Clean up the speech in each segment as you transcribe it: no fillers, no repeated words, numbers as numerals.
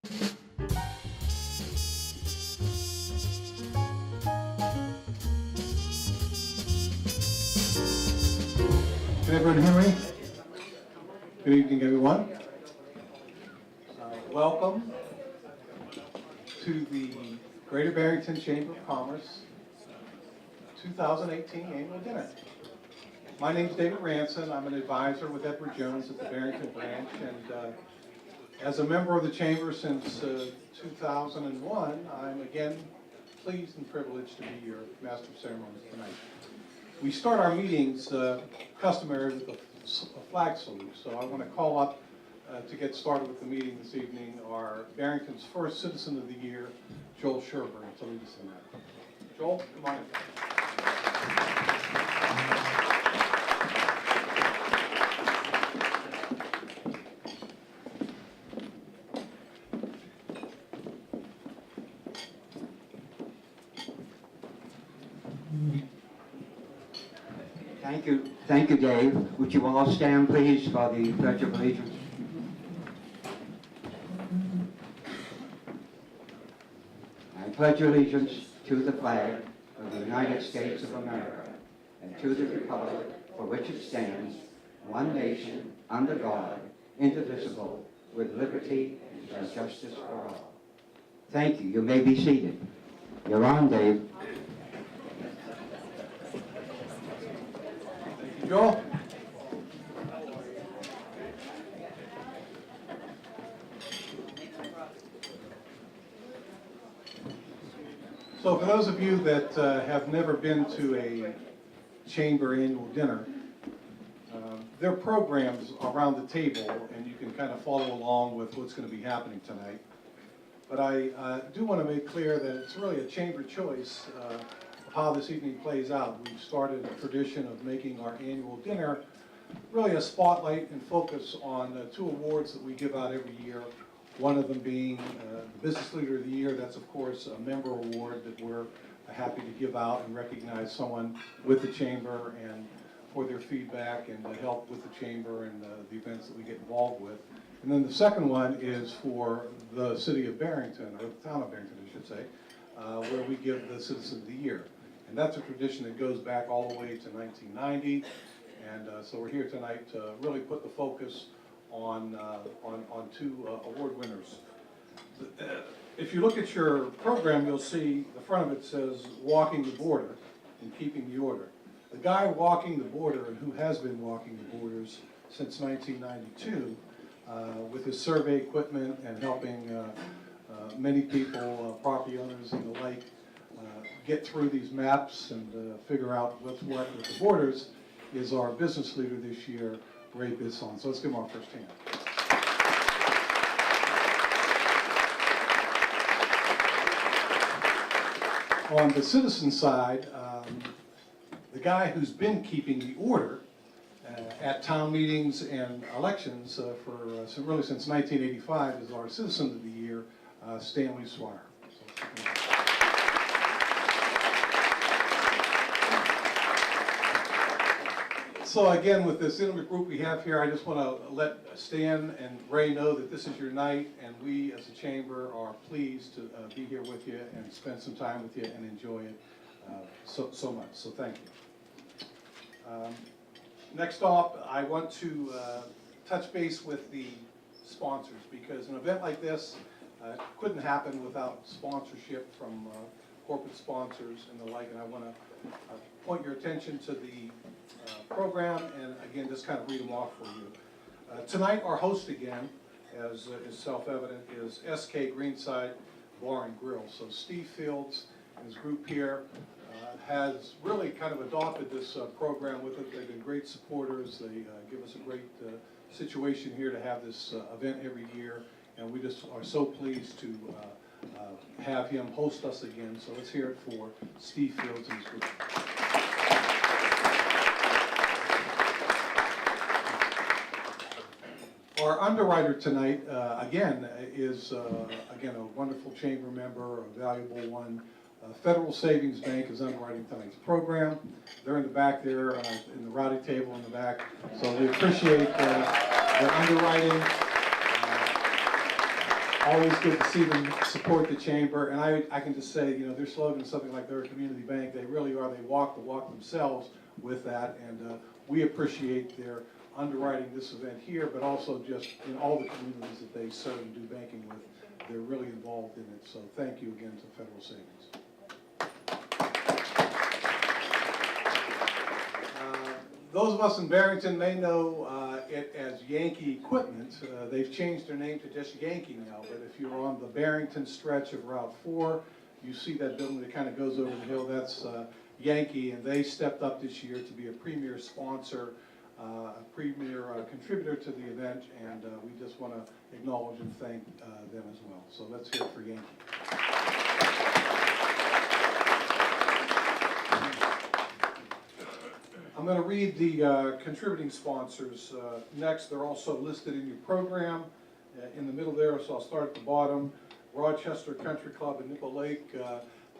Can everyone hear me? Good evening, everyone. Welcome to the Greater Barrington Chamber of Commerce 2018 Annual Dinner. My name is David Ranson. I'm an advisor with Edward Jones at the Barrington branch, and as a member of the Chamber since 2001, I'm again pleased and privileged to be your Master of Ceremonies tonight. We start our meetings customary with a flag salute, so I want to call up to get started with the meeting this evening our Barrington's first Citizen of the Year, Joel Sherburne, to lead us in that. Joel, come on in. Thank you, Dave. Would you all stand, please, for the Pledge of Allegiance? I pledge allegiance to the flag of the United States of America and to the republic for which it stands, one nation, under God, indivisible, with liberty and justice for all. Thank you. You may be seated. You're on, Dave. Joel? So for those of you that have never been to a chamber annual dinner, there are programs around the table and you can kind of follow along with what's going to be happening tonight. But I do want to make clear that it's really a chamber choice of how this evening plays out. We've started a tradition of making our annual dinner really a spotlight and focus on two awards that we give out every year. One of them being the Business Leader of the Year. That's, of course, a member award that we're happy to give out and recognize someone with the Chamber and for their feedback and help with the Chamber and the events that we get involved with. And then the second one is for the City of Barrington, or the Town of Barrington, I should say, where we give the Citizen of the Year. And that's a tradition that goes back all the way to 1990. And so we're here tonight to really put the focus on two award winners. If you look at your program, you'll see the front of it says walking the border and keeping the order. The guy walking the border and who has been walking the borders since 1992 with his survey equipment and helping many people, property owners and the like, get through these maps and figure out what's what with the borders is our business leader this year, Ray Bisson. So let's give him our first hand. On the citizen side, the guy who's been keeping the order at town meetings and elections for really since 1985 is our Citizen of the Year, Stanley Swire. So again, with this intimate group we have here, I just want to let Stan and Ray know that this is your night, and we as a chamber are pleased to be here with you and spend some time with you and enjoy it so much. So thank you. Next up, I want to touch base with the sponsors, because an event like this couldn't happen without sponsorship from corporate sponsors and the like, and I want to point your attention to the program and again just kind of read them off for you. Tonight our host again, as is self-evident, is SK Greenside Bar and Grill. So Steve Fields and his group here has really kind of adopted this program with it. They've been great supporters. They give us a great situation here to have this event every year, and we just are so pleased to have him host us again. So let's hear it for Steve Fields and his group. Our underwriter tonight, again, is again a wonderful chamber member, a valuable one. Federal Savings Bank is underwriting tonight's program. They're in the back there, in the rowdy table in the back. So we appreciate their underwriting. Always good to see them support the chamber, and I can just say, their slogan is something like they're a community bank. They really are. They walk the walk themselves with that, and we appreciate their underwriting this event here, but also just in all the communities that they serve and do banking with. They're really involved in it, so thank you again to Federal Savings. Those of us in Barrington may know it as Yankee Equipment. They've changed their name to just Yankee now, but if you're on the Barrington stretch of Route 4, you see that building that kind of goes over the hill, that's Yankee, and they stepped up this year to be a premier sponsor, a premier contributor to the event, and we just want to acknowledge and thank them as well. So let's hear it for Yankee. I'm going to read the contributing sponsors next. They're also listed in your program in the middle there, so I'll start at the bottom. Rochester Country Club in Nipple Lake,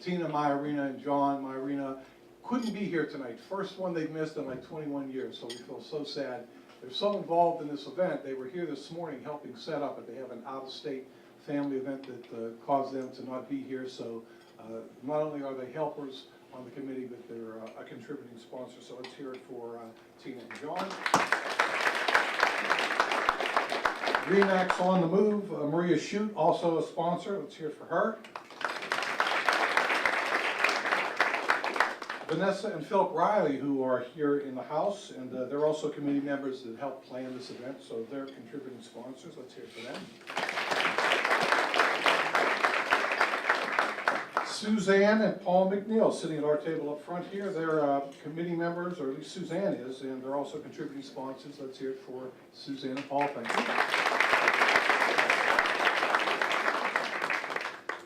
Tina Myarina and John Myarina couldn't be here tonight. First one they've missed in like 21 years, so we feel so sad. They're so involved in this event. They were here this morning helping set up it. They have an out-of-state family event that caused them to not be here, so not only are they helpers on the committee, but they're a contributing sponsor. So let's hear it for Tina and John. Remax on the Move, Maria Shute, also a sponsor. Let's hear it for her. Vanessa and Philip Riley, who are here in the house, and they're also committee members that helped plan this event, so they're contributing sponsors. Let's hear it for them. Suzanne and Paul McNeil sitting at our table up front here. They're committee members, or at least Suzanne is, and they're also contributing sponsors. Let's hear it for Suzanne and Paul. Thank you.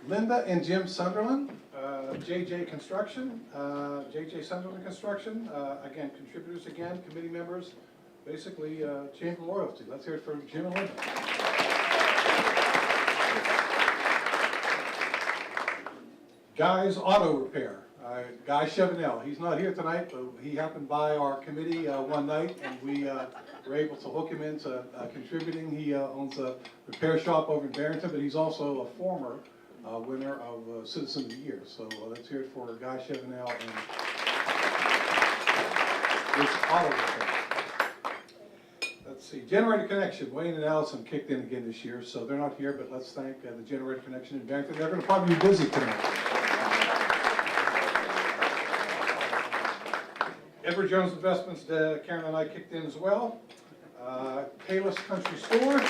Linda and Jim Sunderland, JJ Construction, JJ Sunderland Construction, again, contributors again, committee members, basically chamber royalty. Let's hear it for Jim and Linda. Guy's Auto Repair, Guy Chevenel. He's not here tonight, but he happened by our committee one night, and we were able to hook him into contributing. He owns a repair shop over in Barrington, but he's also a former winner of Citizen of the Year. So let's hear it for Guy Chevenel and his Auto Repair. Let's see, Generated Connection. Wayne and Allison kicked in again this year, so they're not here, but let's thank the Generated Connection in Barrington. They're going to probably be busy tonight. Edward Jones Investments, Karen and I kicked in as well. Payless Country Store.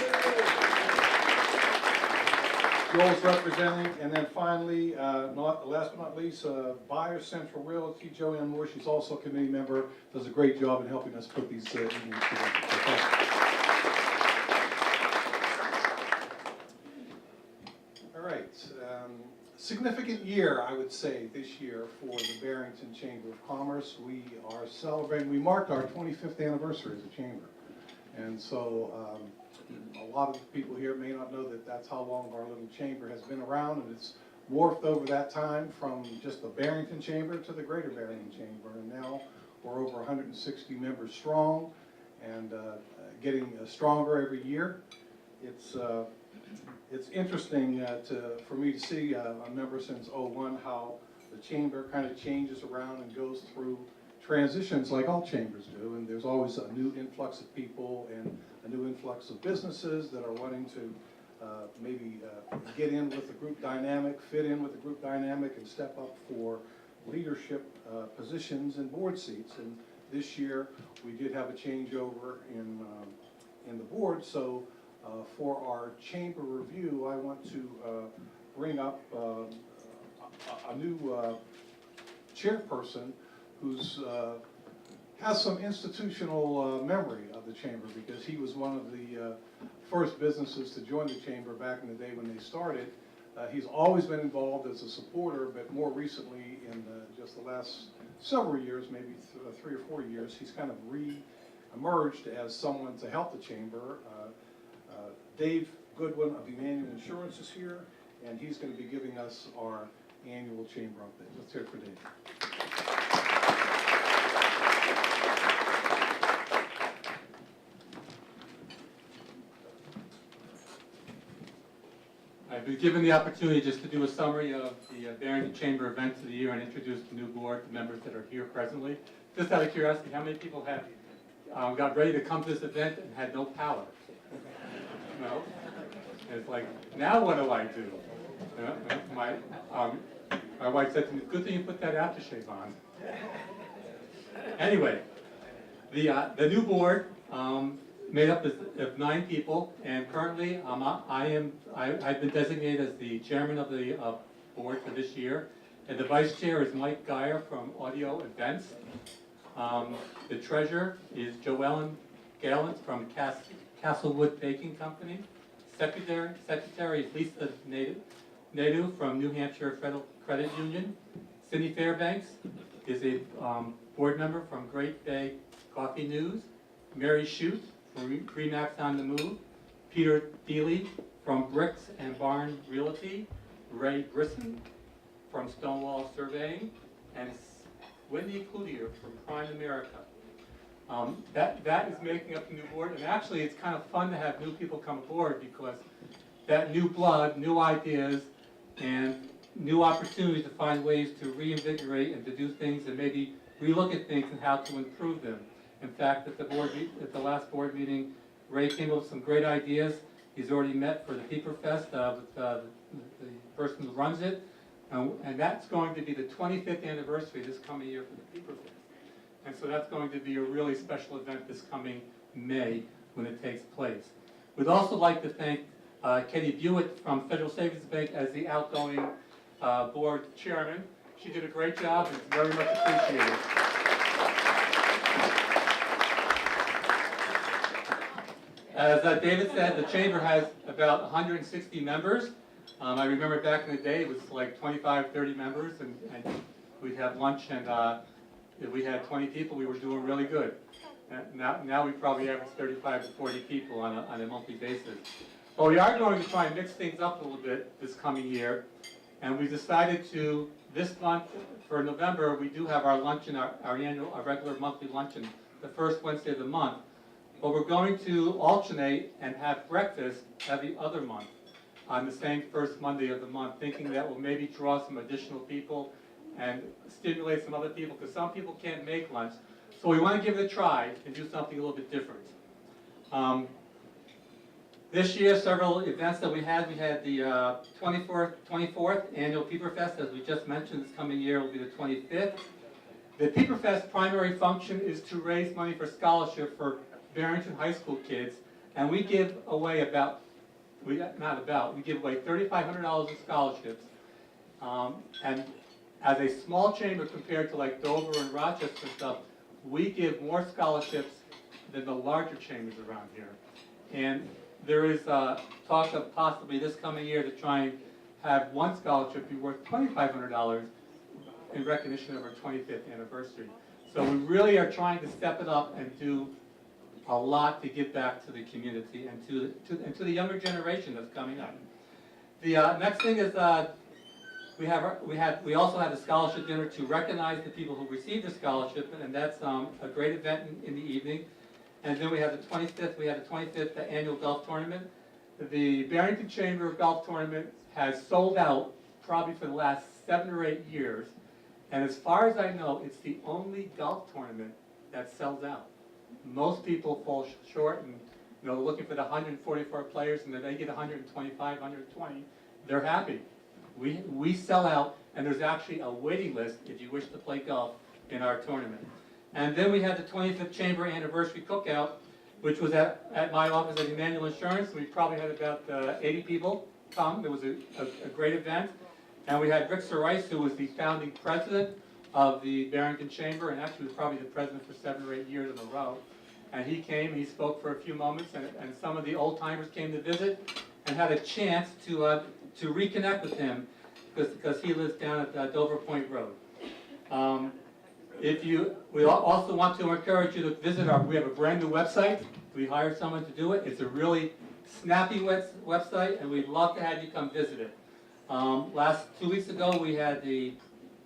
Joel's representing, and then finally, last but not least, Buyer Central Realty, Joanne Moore. She's also a committee member, does a great job in helping us put these evenings together. All right, significant year, I would say, this year for the Barrington Chamber of Commerce. We are celebrating, we marked our 25th anniversary as a chamber, and so a lot of the people here may not know that that's how long our little chamber has been around, and it's morphed over that time from just the Barrington Chamber to the Greater Barrington Chamber, and now we're over 160 members strong and getting stronger every year. It's interesting for me to see a member since '01 how the chamber kind of changes around and goes through transitions like all chambers do, and there's always a new influx of people and a new influx of businesses that are wanting to maybe get in with the group dynamic, fit in with the group dynamic, and step up for leadership positions and board seats. And this year we did have a changeover in the board, so for our chamber review, I want to bring up a new chairperson who's has some institutional memory of the chamber, because he was one of the first businesses to join the chamber back in the day when they started. He's always been involved as a supporter, but more recently, in just the last several years, maybe 3 or 4 years, he's kind of re-emerged as someone to help the chamber. Dave Goodwin of Emmanuel Insurance is here, and he's going to be giving us our annual chamber update. Let's hear it for Dave. I've been given the opportunity just to do a summary of the Barrington Chamber events of the year and introduce the new board, the members that are here presently. Just out of curiosity, how many people have got ready to come to this event and had no power? No? And it's like, now what do I do? My wife said to me, good thing you put that aftershave on. Anyway, the new board made up of 9 people, and currently I've been designated as the chairman of the board for this year, and the vice chair is Mike Geyer from Audio Events. The treasurer is Joellen Gallant from Castlewood Baking Company. Secretary is Lisa Nadu from New Hampshire Federal Credit Union. Cindy Fairbanks is a board member from Great Bay Coffee News. Mary Shute from Remax on the Move. Peter Deely from Bricks and Barn Realty. Ray Grissom from Stonewall Surveying. And Wendy Cloutier from Prime America. That is making up the new board, and actually it's kind of fun to have new people come aboard because that new blood, new ideas, and new opportunities to find ways to reinvigorate and to do things and maybe relook at things and how to improve them. In fact, at the last board meeting, Ray came up with some great ideas. He's already met for the Peeper Fest with the person who runs it, and that's going to be the 25th anniversary this coming year for the Peeper Fest. And so that's going to be a really special event this coming May when it takes place. We'd also like to thank Katie Buick from Federal Savings Bank as the outgoing board chairman. She did a great job and it's very much appreciated. As David said, the chamber has about 160 members. I remember back in the day it was like 25, 30 members, and we'd have lunch, and if we had 20 people, we were doing really good. Now we probably average 35 to 40 people on a monthly basis. But we are going to try and mix things up a little bit this coming year, and we decided to, this month, for November, we do have our luncheon, our regular monthly luncheon, the first Wednesday of the month. But we're going to alternate and have breakfast every other month on the same first Monday of the month, thinking that will maybe draw some additional people and stimulate some other people, because some people can't make lunch. So we want to give it a try and do something a little bit different. This year, several events that we had the 24th Annual Peeper Fest, as we just mentioned. This coming year will be the 25th. The Peeper Fest primary function is to raise money for scholarship for Barrington High School kids, and we give away we give away $3,500 in scholarships, and as a small chamber compared to like Dover and Rochester and stuff, we give more scholarships than the larger chambers around here. And there is talk of possibly this coming year to try and have one scholarship be worth $2,500 in recognition of our 25th anniversary. So we really are trying to step it up and do a lot to give back to the community and to the younger generation that's coming up. The next thing is we also have a scholarship dinner to recognize the people who received the scholarship, and that's a great event in the evening. And then we have the 25th. We have the 25th annual golf tournament. The Barrington Chamber Golf Tournament has sold out probably for the last 7 or 8 years, and as far as I know, it's the only golf tournament that sells out. Most people fall short and looking for the 144 players, and if they get 125, 120, they're happy. We sell out, and there's actually a waiting list if you wish to play golf in our tournament. And then we had the 25th Chamber Anniversary Cookout, which was at my office at Emmanuel Insurance. We probably had about 80 people come. It was a great event. And we had Rick Rice, who was the founding president of the Barrington Chamber, and actually was probably the president for 7 or 8 years in a row. And he came, he spoke for a few moments, and some of the old timers came to visit and had a chance to reconnect with him because he lives down at Dover Point Road. We also want to encourage you to visit we have a brand new website. We hired someone to do it. It's a really snappy website, and we'd love to have you come visit it. 2 weeks ago, we had the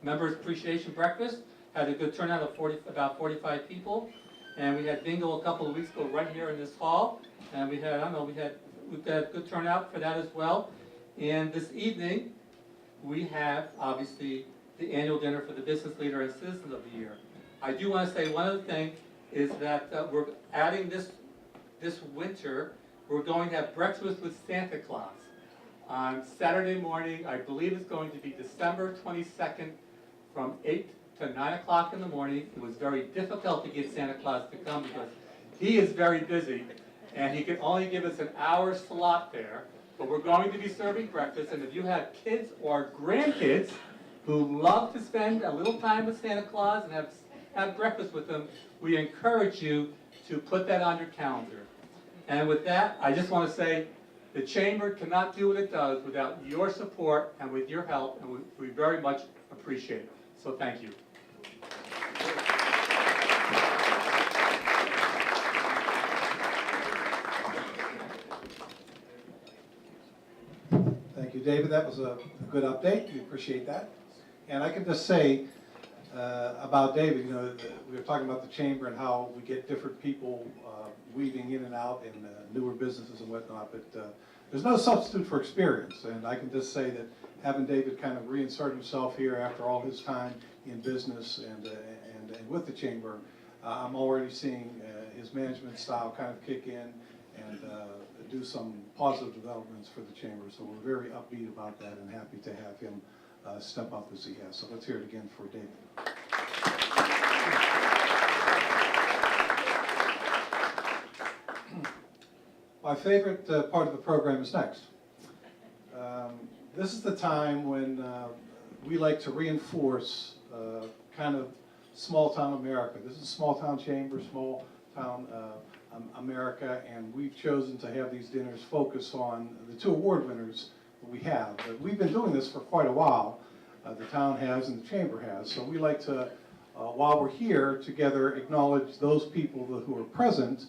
Members Appreciation Breakfast. Had a good turnout of about 45 people. And we had bingo a couple of weeks ago right here in this hall. And we've got a good turnout for that as well. And this evening, we have, obviously, the annual dinner for the business leader and citizen of the year. I do want to say one other thing is that we're adding this winter, we're going to have breakfast with Santa Claus on Saturday morning. I believe it's going to be December 22nd from 8 to 9 o'clock in the morning. It was very difficult to get Santa Claus to come because he is very busy and he can only give us an hour slot there. But we're going to be serving breakfast, and if you have kids or grandkids who love to spend a little time with Santa Claus and have breakfast with him, we encourage you to put that on your calendar. And with that, I just want to say the Chamber cannot do what it does without your support and with your help, and we very much appreciate it. So thank you. Thank you, David. That was a good update. We appreciate that. And I can just say about David, you know, we were talking about the Chamber and how we get different people weaving in and out in newer businesses and whatnot, but there's no substitute for experience. And I can just say that having David kind of reinsert himself here after all his time in business and with the Chamber, I'm already seeing his management style kind of kick in and do some positive developments for the Chamber. So we're very upbeat about that and happy to have him step up as he has. So let's hear it again for David. My favorite part of the program is next. This is the time when we like to reinforce kind of small town America. This is small town Chamber, small town America, and we've chosen to have these dinners focus on the two award winners that we have. But we've been doing this for quite a while. The town has and the Chamber has. So we like to, while we're here together, acknowledge those people who are present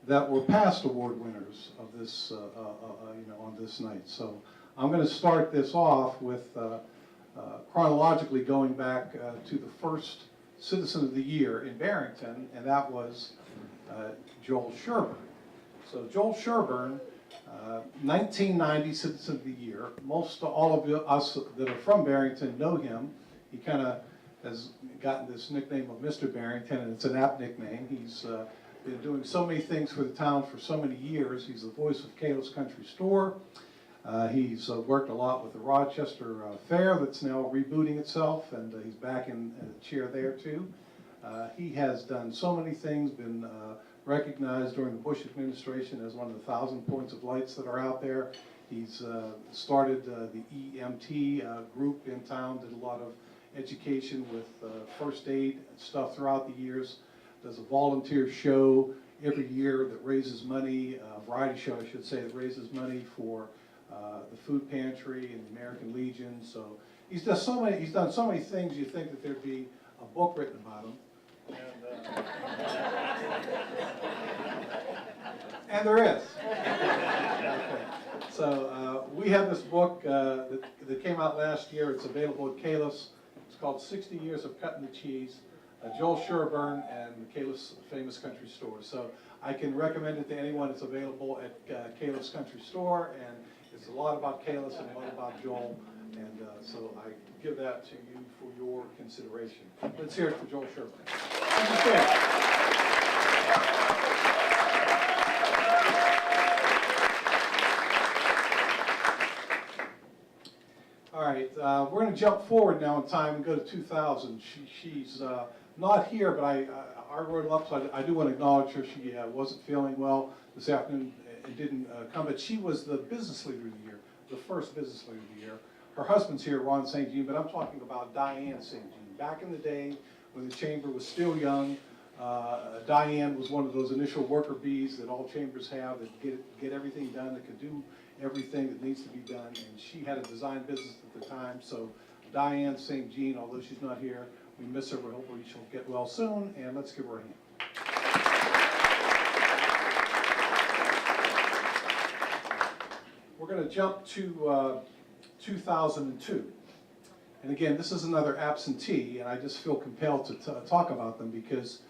that were past award winners of this, on this night. So I'm going to start this off with chronologically going back to the first Citizen of the Year in Barrington, and that was Joel Sherburne. So Joel Sherburne, 1990 Citizen of the Year. Most all of us that are from Barrington know him. He kind of has gotten this nickname of Mr. Barrington, and it's an apt nickname. He's been doing so many things for the town for so many years. He's the voice of Kalos Country Store. He's worked a lot with the Rochester Fair that's now rebooting itself, and he's back in the chair there too. He has done so many things, been recognized during the Bush administration as one of the 1,000 points of lights that are out there. He's started the EMT group in town, did a lot of education with first aid stuff throughout the years, does a volunteer show every year that raises money, a variety show I should say, that raises money for the food pantry and the American Legion. So he's done so many things you think that there'd be a book written about him. And there is. Okay. So we have this book that came out last year. It's available at Kalos. It's called 60 Years of Cutting the Cheese, Joel Sherburne and the Kalos Famous Country Store. So I can recommend it to anyone. It's available at Kalos Country Store, and it's a lot about Kalos and a lot about Joel. And so I give that to you for your consideration. Let's hear it for Joel Sherburne. All right, we're going to jump forward now in time and go to 2000. She's not here, but I wrote it up, so I do want to acknowledge her. She wasn't feeling well this afternoon and didn't come, but she was the business leader of the year, the first business leader of the year. Her husband's here, Ron St. Jean, but I'm talking about Diane St. Jean. Back in the day when the Chamber was still young, Diane was one of those initial worker bees that all chambers have that get everything done, that can do everything that needs to be done, and she had a design business at the time. So Diane St. Jean, although she's not here, we miss her, but hopefully she'll get well soon, and let's give her a hand. We're going to jump to 2002. And again, this is another absentee, and I just feel compelled to talk about them because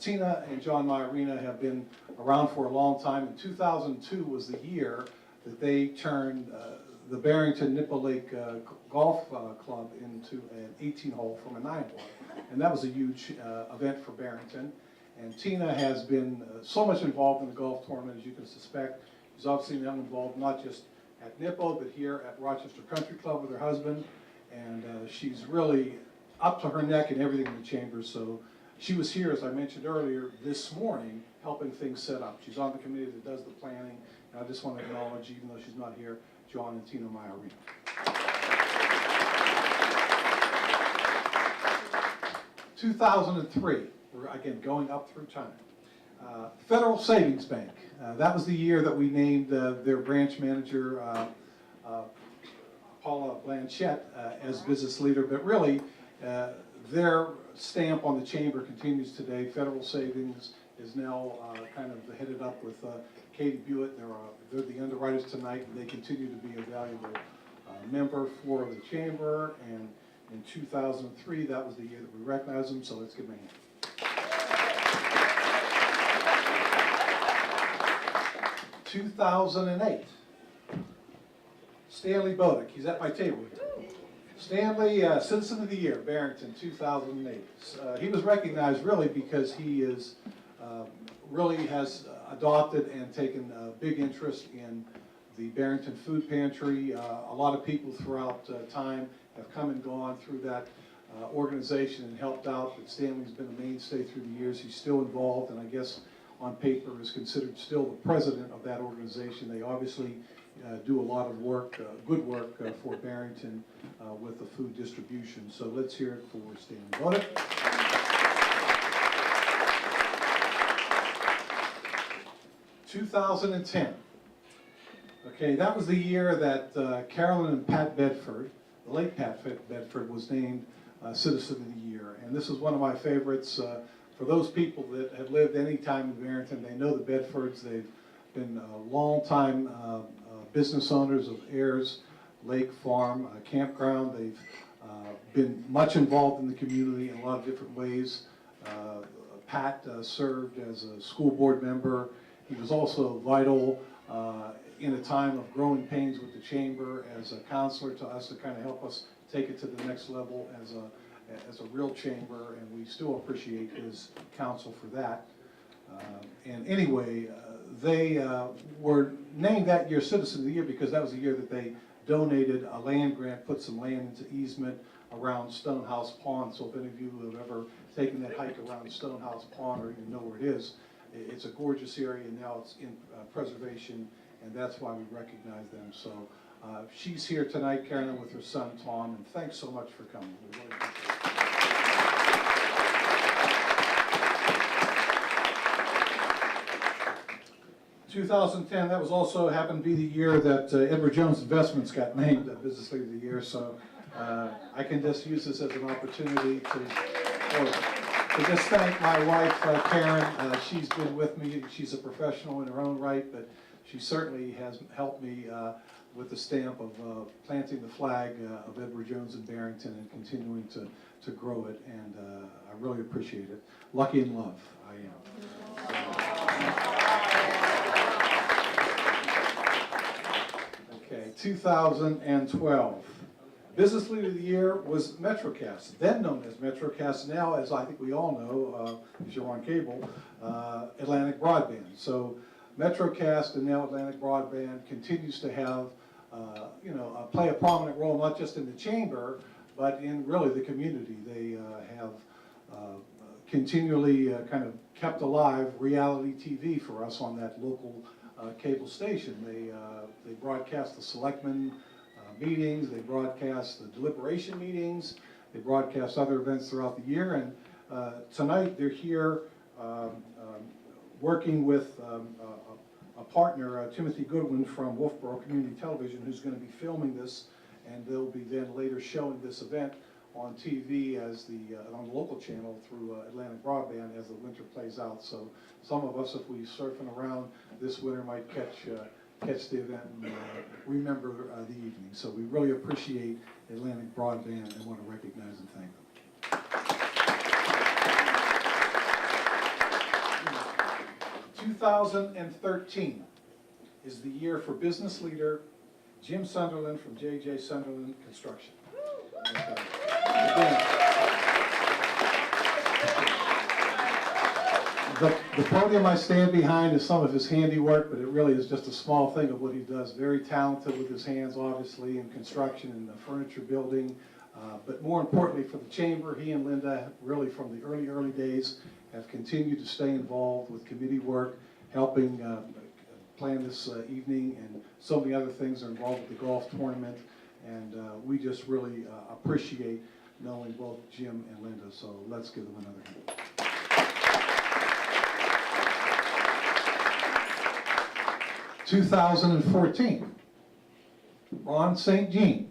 Tina and John Myarina have been around for a long time, and 2002 was the year that they turned the Barrington Nipple Lake Golf Club into an 18-hole from a 9-hole. And that was a huge event for Barrington. And Tina has been so much involved in the golf tournament, as you can suspect. She's obviously now involved not just at Nipple, but here at Rochester Country Club with her husband. And she's really up to her neck in everything in the chamber. So she was here, as I mentioned earlier, this morning, helping things set up. She's on the committee that does the planning. And I just want to acknowledge, even though she's not here, John and Tina Maiorino. 2003, we're again going up through time. Federal Savings Bank. That was the year that we named their branch manager, Paula Blanchette, as business leader, but really their stamp on the chamber continues today. Federal Savings is now kind of headed up with Katie Buick. They're the underwriters tonight, and they continue to be a valuable member for the chamber. And in 2003, that was the year that we recognized them, so let's give them a hand. 2008, Stanley Bodick. He's at my table here. Stanley, Citizen of the Year, Barrington, 2008. He was recognized really because he is really has adopted and taken a big interest in the Barrington Food Pantry. A lot of people throughout time have come and gone through that organization and helped out, but Stanley's been a mainstay through the years. He's still involved, and I guess on paper is considered still the president of that organization. They obviously do a lot of work, good work for Barrington with the food distribution. So let's hear it for Stanley Bodick. 2010. Okay, that was the year that Carolyn and Pat Bedford, the late Pat Bedford, was named Citizen of the Year. And this is one of my favorites. For those people that have lived any time in Barrington, they know the Bedfords. They've been long-time business owners of Ayers Lake Farm Campground. They've been much involved in the community in a lot of different ways. Pat served as a school board member. He was also vital in a time of growing pains with the chamber as a counselor to us to kind of help us take it to the next level as a real chamber, and we still appreciate his counsel for that. And anyway, they were named that year Citizen of the Year because that was the year that they donated a land grant, put some land into easement around Stonehouse Pond. So if any of you have ever taken that hike around Stonehouse Pond or even know where it is, it's a gorgeous area, and now it's in preservation, and that's why we recognize them. So she's here tonight, Carolyn, with her son, Tom, and thanks so much for coming. We really appreciate it. 2010, that was also happened to be the year that Edward Jones Investments got named Business Leader of the Year, so I can just use this as an opportunity to just thank my wife, Karen. She's been with me. She's a professional in her own right, but she certainly has helped me with the stamp of planting the flag of Edward Jones in Barrington and continuing to grow it, and I really appreciate it. Lucky in love, I am. Okay, 2012. Business Leader of the Year was Metrocast, then known as Metrocast, now, as I think we all know, if you're on cable, Atlantic Broadband. So Metrocast and now Atlantic Broadband continues to have, play a prominent role, not just in the chamber, but in really the community. They have continually kind of kept alive reality TV for us on that local cable station. They broadcast the selectmen meetings, they broadcast the deliberation meetings, they broadcast other events throughout the year, and tonight they're here working with a partner, Timothy Goodwin from Wolfeboro Community Television, who's going to be filming this, and they'll be then later showing this event on TV as on the local channel through Atlantic Broadband as the winter plays out. So some of us, if we surfing around this winter, might catch the event and remember the evening. So we really appreciate Atlantic Broadband and want to recognize and thank them. 2013 is the year for Business Leader Jim Sunderland from J.J. Sunderland Construction. Again, the podium I stand behind is some of his handiwork, but it really is just a small thing of what he does. Very talented with his hands, obviously, in construction and furniture building. But more importantly for the chamber, he and Linda, really from the early days, have continued to stay involved with committee work, helping plan this evening, and so many other things are involved with the golf tournament. And we just really appreciate knowing both Jim and Linda, so let's give them another hand. 2014, Ron St. Jean.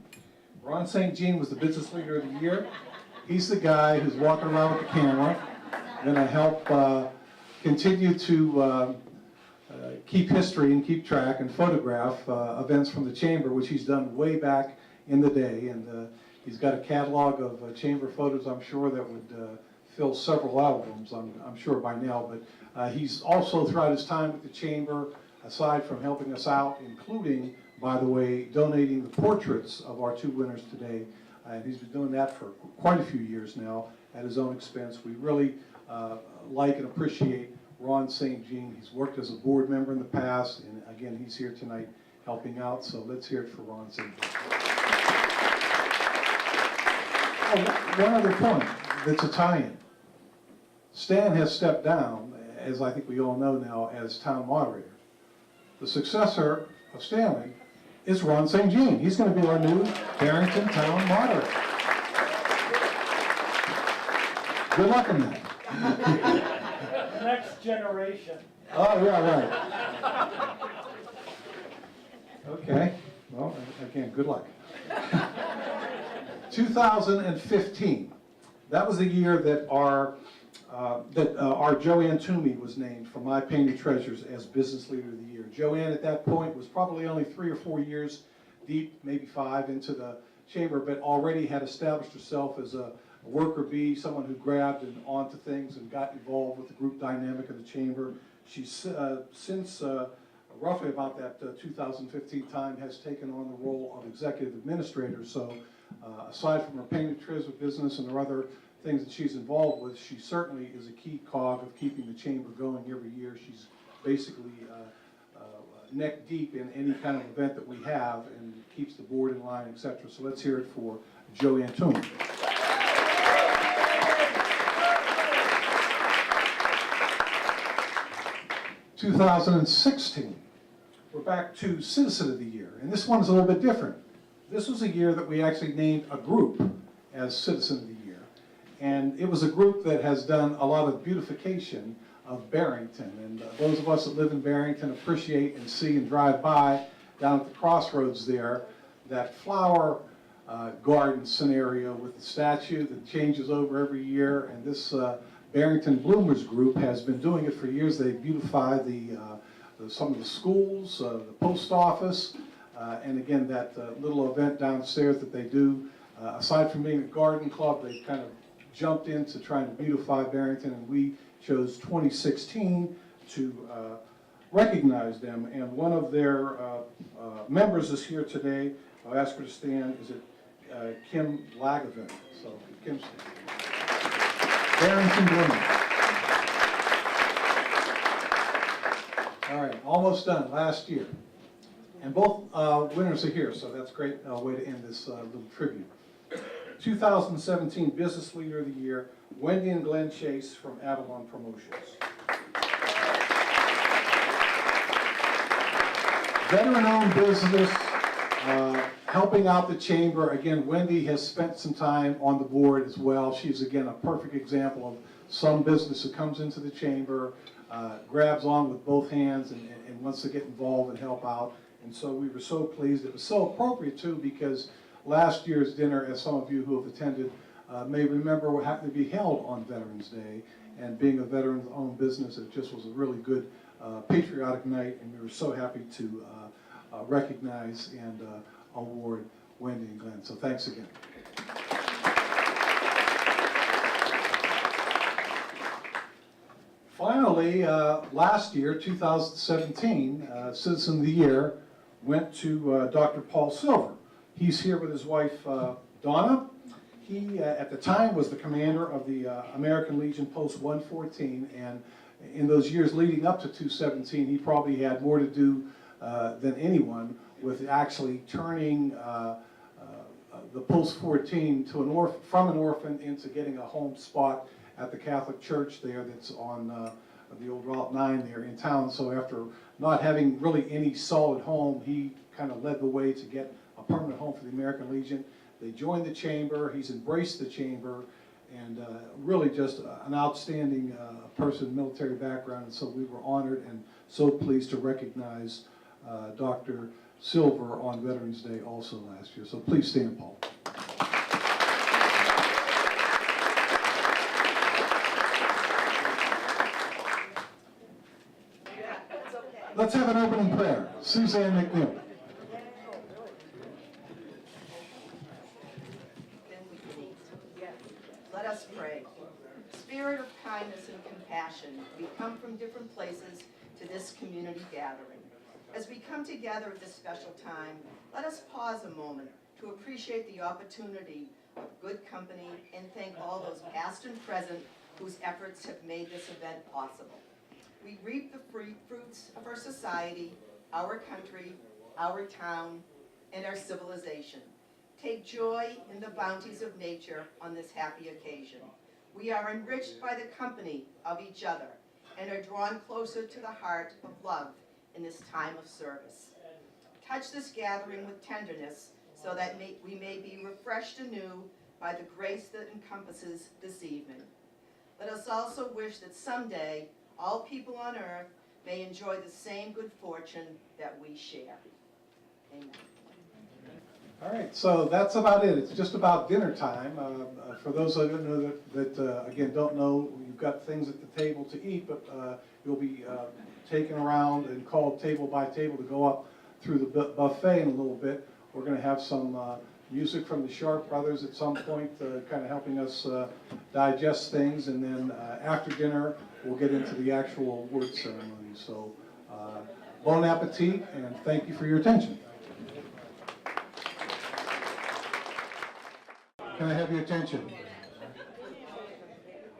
Ron St. Jean was the Business Leader of the Year. He's the guy who's walking around with the camera, gonna help continue to keep history and keep track and photograph events from the Chamber, which he's done way back in the day. And he's got a catalog of Chamber photos, I'm sure, that would fill several albums, I'm sure by now. But he's also, throughout his time with the Chamber, aside from helping us out, including, by the way, donating the portraits of our two winners today. And he's been doing that for quite a few years now at his own expense. We really like and appreciate Ron St. Jean. He's worked as a board member in the past, and again, he's here tonight helping out, so let's hear it for Ron St. Jean. Oh, one other point that's a tie-in. Stan has stepped down, as I think we all know now, as town moderator. The successor of Stanley is Ron St. Jean. He's going to be our new Barrington town moderator. Good luck in that. Next generation. Oh, yeah, right. Okay, well, again, good luck. 2015, that was the year that our Joanne Toomey was named from My Painted Treasures as Business Leader of the Year. Joanne at that point was probably only 3 or 4 years deep, maybe 5 into the chamber, but already had established herself as a worker bee, someone who grabbed and onto things and got involved with the group dynamic of the chamber. She's since roughly about that 2015 time has taken on the role of executive administrator. So aside from her painted treasure business and her other things that she's involved with, she certainly is a key cog of keeping the chamber going every year. She's basically neck deep in any kind of event that we have and keeps the board in line, etc. So let's hear it for Joanne Toomey. In 2016, we're back to Citizen of the Year, and this one's a little bit different. This was a year that we actually named a group as Citizen of the Year, and it was a group that has done a lot of beautification of Barrington, and those of us that live in Barrington appreciate and see and drive by down at the crossroads there, that flower garden scenario with the statue that changes over every year, and this Barrington Bloomers group has been doing it for years. They beautify some of the schools, the post office, and again, that little event downstairs that they do. Aside from being a garden club, they kind of jumped into trying to beautify Barrington, and we chose 2016 to recognize them. And one of their members is here today. I'll ask her to stand. Is it Kim Lagavin? So Kim stand. Barrington Bloomers. All right, almost done, last year. And both winners are here, so that's a great way to end this little tribute. 2017 Business Leader of the Year, Wendy and Glenn Chase from Avalon Promotions. Veteran-owned business, helping out the chamber. Again, Wendy has spent some time on the board as well. She's, again, a perfect example of some business that comes into the chamber, grabs on with both hands and wants to get involved and help out. And so we were so pleased. It was so appropriate, too, because last year's dinner, as some of you who have attended may remember, what happened to be held on Veterans Day. And being a veteran-owned business, it just was a really good patriotic night, and we were so happy to recognize and award Wendy and Glenn. So thanks again. Finally, last year, 2017, Citizen of the Year went to Dr. Paul Silver. He's here with his wife, Donna. He, at the time, was the commander of the American Legion Post 114, and in those years leading up to 217, he probably had more to do than anyone with actually turning the Post 14 to from an orphan into getting a home spot at the Catholic Church there that's on the old Route 9 there in town. So after not having really any solid home, he kind of led the way to get a permanent home for the American Legion. They joined the chamber, he's embraced the chamber, and really just an outstanding person, military background, and so we were honored and so pleased to recognize Dr. Silver on Veterans Day also last year. So please stand, Paul. Let's have an opening prayer. Suzanne McNeil. Let us pray. Spirit of kindness and compassion, we come from different places to this community gathering. As we come together at this special time, let us pause a moment to appreciate the opportunity of good company and thank all those past and present whose efforts have made this event possible. We reap the fruits of our society, our country, our town, and our civilization. Take joy in the bounties of nature on this happy occasion. We are enriched by the company of each other and are drawn closer to the heart of love in this time of service. Touch this gathering with tenderness so that we may be refreshed anew by the grace that encompasses this evening. Let us also wish that someday all people on earth may enjoy the same good fortune that we share. Amen. All right, so that's about it. It's just about dinner time. For those of you that again, don't know, you've got things at the table to eat, but you'll be taken around and called table by table to go up through the buffet in a little bit. We're going to have some music from the Sharp Brothers at some point, kind of helping us digest things, and then after dinner, we'll get into the actual award ceremony. So, bon appetit, and thank you for your attention. Can I have your attention?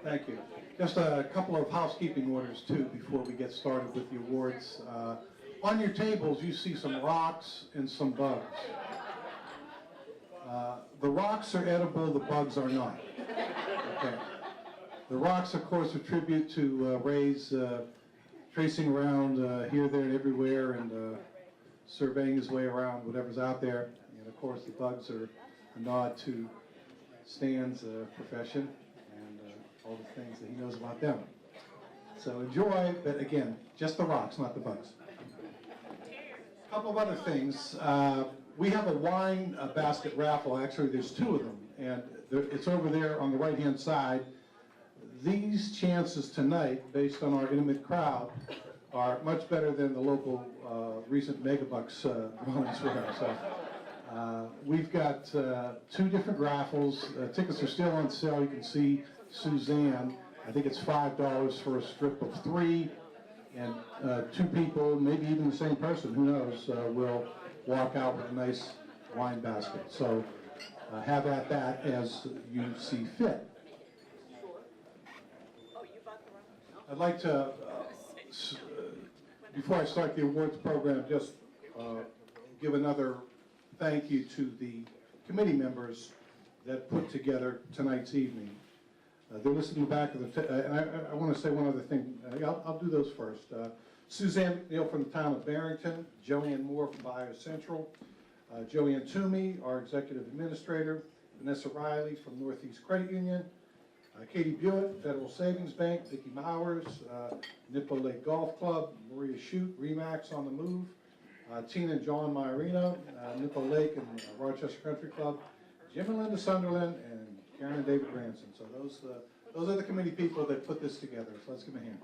Thank you. Just a couple of housekeeping orders too before we get started with the awards. On your tables you see some rocks and some bugs. The rocks are edible, the bugs are not. Okay. The rocks, of course, are tribute to Ray's tracing around here, there, and everywhere, and surveying his way around whatever's out there. And of course the bugs are a nod to Stan's profession and all the things that he knows about them. So enjoy, but again, just the rocks, not the bugs. A couple of other things. We have a wine basket raffle. Actually, there's two of them, and it's over there on the right-hand side. These chances tonight, based on our intimate crowd, are much better than the local recent Megabucks drawings were. So, we've got two different raffles. Tickets are still on sale. You can see Suzanne. I think it's $5 for a strip of 3, and 2 people, maybe even the same person, who knows, will walk out with a nice wine basket. So have at that as you see fit. I'd like to, before I start the awards program, just give another thank you to the committee members that put together tonight's evening. They're listed in the back of the, and I want to say one other thing. I'll do those first. Suzanne McNeil from the town of Barrington, Joanne Moore from Bahia Central, Joanne Toomey, our executive administrator, Vanessa Riley from Northeast Credit Union, Katie Buick, Federal Savings Bank, Vicki Mowers, Nippo Lake Golf Club, Maria Shute, Remax on the Move, Tina and John Maiorino, Nippo Lake and Rochester Country Club, Jim and Linda Sunderland, and Karen and David Branson. So those are the committee people that put this together. So let's give them a hand.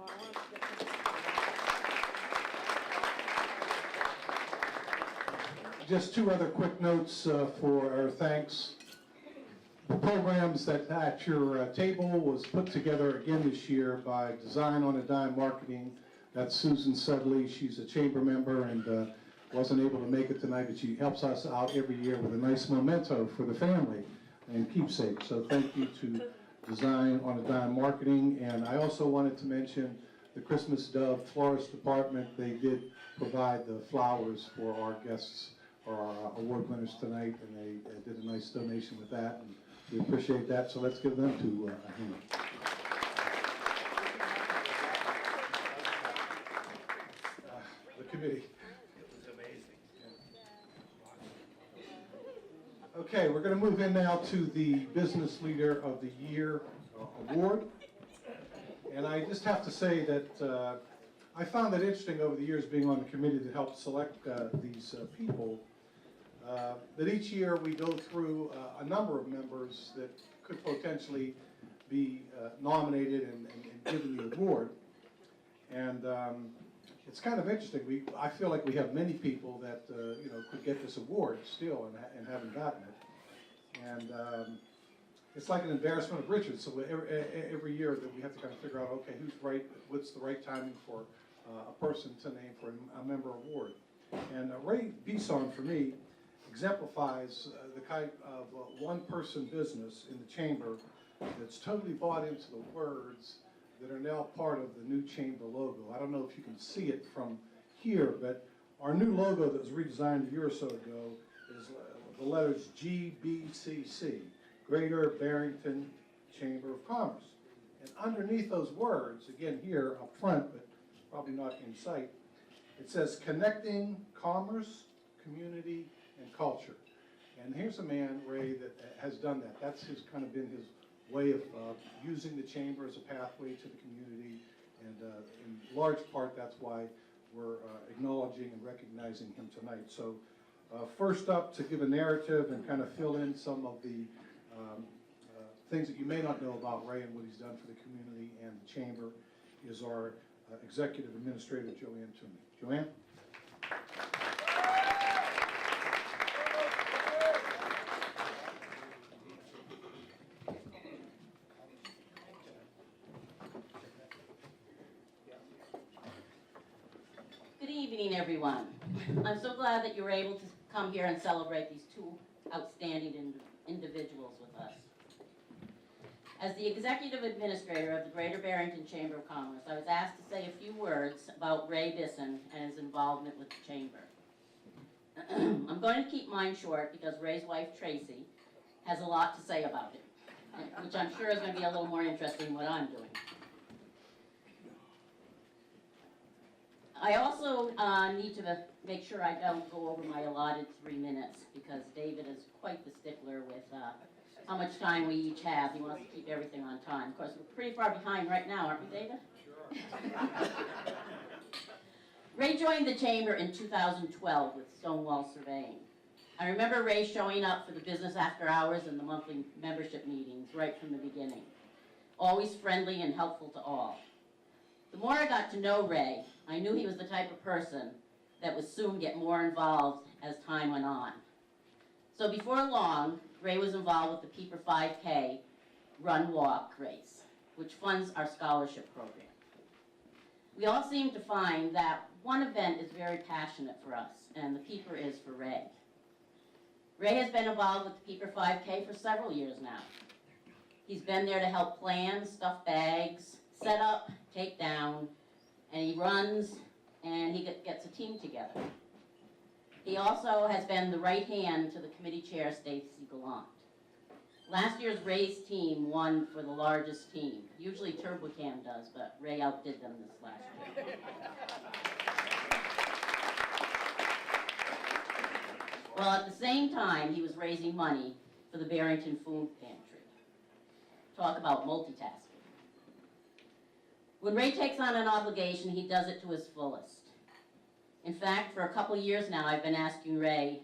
Just 2 other quick notes for our thanks. The programs that at your table was put together again this year by Design on a Dime Marketing. That's Susan Sudley. She's a chamber member, and wasn't able to make it tonight, but she helps us out every year with a nice memento for the family and keepsake. So thank you to Design on a Dime Marketing. And I also wanted to mention the Christmas Dove Florist Department. They did provide the flowers for our guests, or our award winners tonight, and they did a nice donation with that, and we appreciate that. So let's give them to a hand. The committee. It was amazing. Okay, we're going to move in now to the Business Leader of the Year award. And I just have to say that I found that interesting over the years being on the committee that helped select these people, that each year we go through a number of members that could potentially be nominated and given the award. And it's kind of interesting. I feel like we have many people that could get this award still and haven't gotten it. And it's like an embarrassment of riches. So every year that we have to kind of figure out, okay, who's right, what's the right timing for a person to name for a member award. And Ray Bisson, for me, exemplifies the kind of one-person business in the chamber that's totally bought into the words that are now part of the new chamber logo. I don't know if you can see it from here, but our new logo that was redesigned a year or so ago is the letters GBCC, Greater Barrington Chamber of Commerce. And underneath those words, again here up front, but probably not in sight, it says connecting commerce, community, and culture. And here's a man, Ray, that has done that. That's kind of been his way of using the chamber as a pathway to the community, and in large part that's why we're acknowledging and recognizing him tonight. So first up, to give a narrative and kind of fill in some of the things that you may not know about Ray and what he's done for the community and the chamber, is our Executive Administrator, Joanne Toomey. Joanne? Good evening, everyone. I'm so glad that you were able to come here and celebrate these two outstanding individuals with us. As the Executive Administrator of the Greater Barrington Chamber of Commerce, I was asked to say a few words about Ray Bisson and his involvement with the Chamber. I'm going to keep mine short because Ray's wife, Tracy, has a lot to say about it, which I'm sure is going to be a little more interesting than what I'm doing. I also need to make sure I don't go over my allotted 3 minutes, because David is quite the stickler with how much time we each have. He wants to keep everything on time. Of course, we're pretty far behind right now, aren't we, David? Sure. Ray joined the Chamber in 2012 with Stonewall Surveying. I remember Ray showing up for the business after hours and the monthly membership meetings right from the beginning. Always friendly and helpful to all. The more I got to know Ray, I knew he was the type of person that would soon get more involved as time went on. So before long, Ray was involved with the Peeper 5K Run-Walk race, which funds our scholarship program. We all seem to find that one event is very passionate for us, and the Peeper is for Ray. Ray has been involved with the Peeper 5K for several years now. He's been there to help plan, stuff bags, set up, take down, and he runs and he gets a team together. He also has been the right hand to the committee chair, Stacy Gallant. Last year's Ray's team won for the largest team. Usually TurboCam does, but Ray outdid them this last year. Well, at the same time, he was raising money for the Barrington Food Pantry. Talk about multitasking. When Ray takes on an obligation, he does it to his fullest. In fact, for a couple years now, I've been asking Ray,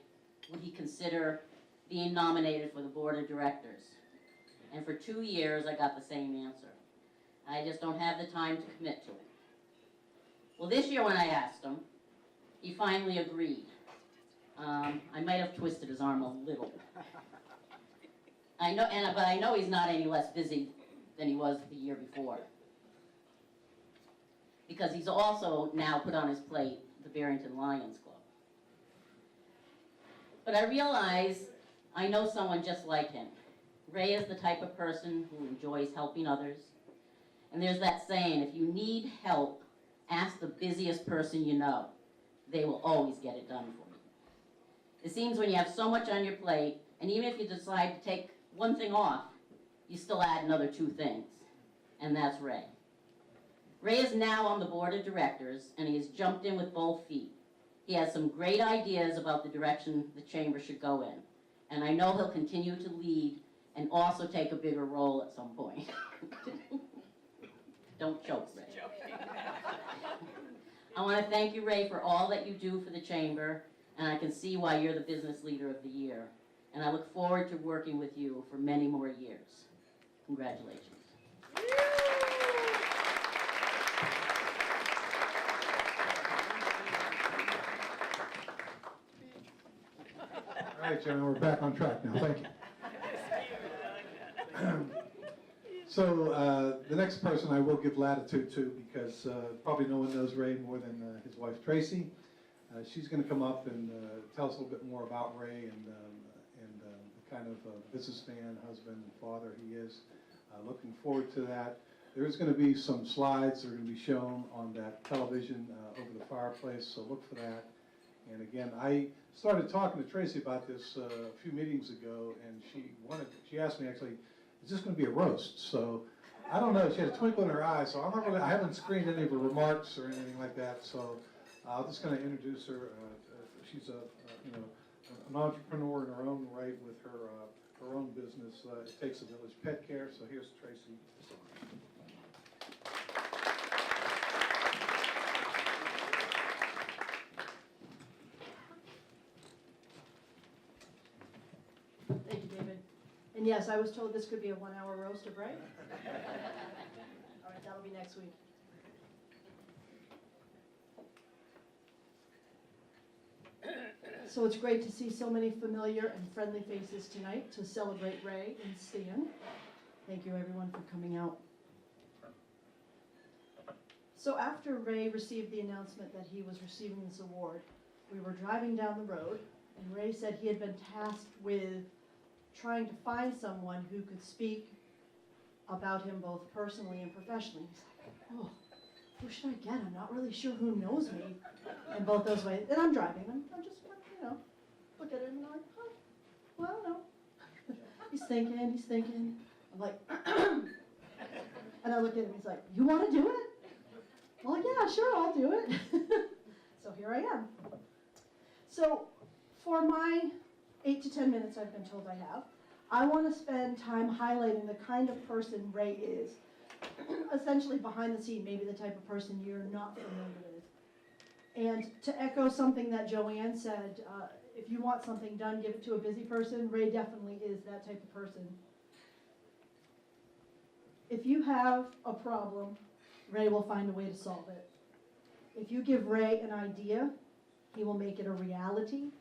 would he consider being nominated for the board of directors? And for 2 years, I got the same answer. I just don't have the time to commit to it. Well, this year when I asked him, he finally agreed. I might have twisted his arm a little. But I know he's not any less busy than he was the year before, because he's also now put on his plate the Barrington Lions Club. But I realize I know someone just like him. Ray is the type of person who enjoys helping others. And there's that saying, if you need help, ask the busiest person you know. They will always get it done for you. It seems when you have so much on your plate, and even if you decide to take one thing off, you still add another 2 things, and that's Ray. Ray is now on the board of directors, and he has jumped in with both feet. He has some great ideas about the direction the chamber should go in, and I know he'll continue to lead and also take a bigger role at some point. Don't choke, Ray. I want to thank you, Ray, for all that you do for the chamber, and I can see why you're the business leader of the year. And I look forward to working with you for many more years. Congratulations. All right, gentlemen, we're back on track now. Thank you. So the next person I will give latitude to, because probably no one knows Ray more than his wife Tracy. She's going to come up and tell us a little bit more about Ray and the kind of businessman, husband, and father he is. Looking forward to that. There is going to be some slides that are going to be shown on that television over the fireplace, so look for that. And again, I started talking to Tracy about this a few meetings ago, and she asked me actually, is this going to be a roast? So I don't know. She had a twinkle in her eye, so I haven't screened any of her remarks or anything like that. So I'll just kind of introduce her. She's an entrepreneur in her own right with her own business. It Takes a Village Pet Care. So here's Tracy. Thank you, David. And yes, I was told this could be a 1-hour roast of Ray. All right, that'll be next week. So it's great to see so many familiar and friendly faces tonight to celebrate Ray and Stan. Thank you, everyone, for coming out. So after Ray received the announcement that he was receiving this award, we were driving down the road, and Ray said he had been tasked with trying to find someone who could speak about him both personally and professionally. He's like, oh, who should I get? I'm not really sure who knows me in both those ways. And I'm driving. I'm just, look at him and I'm like, oh, well, no. He's thinking. I'm like, and I look at him, he's like, you want to do it? Well, yeah, sure, I'll do it. So here I am. So for my 8 to 10 minutes I've been told I want to spend time highlighting the kind of person Ray is. Essentially behind the scene, maybe the type of person you're not familiar with. And to echo something that Joanne said, if you want something done, give it to a busy person. Ray definitely is that type of person. If you have a problem, Ray will find a way to solve it. If you give Ray an idea, he will make it a reality.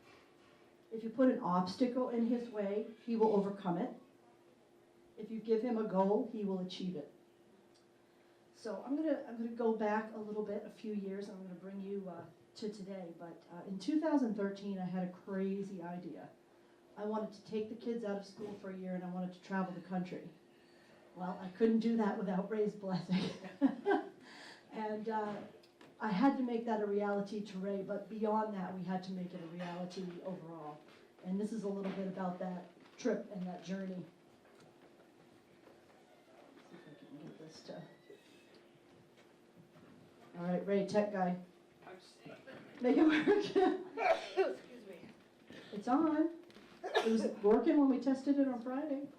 If you put an obstacle in his way, he will overcome it. If you give him a goal, he will achieve it. So I'm gonna go back a little bit, a few years, and I'm gonna bring you to today. But in 2013, I had a crazy idea. I wanted to take the kids out of school for a year, and I wanted to travel the country. Well, I couldn't do that without Ray's blessing. And I had to make that a reality to Ray, but beyond that, we had to make it a reality overall. And this is a little bit about that trip and that journey. See if I can get this to... All right, Ray, tech guy. Make it work. Excuse me. It's on. It was working when we tested it on Friday.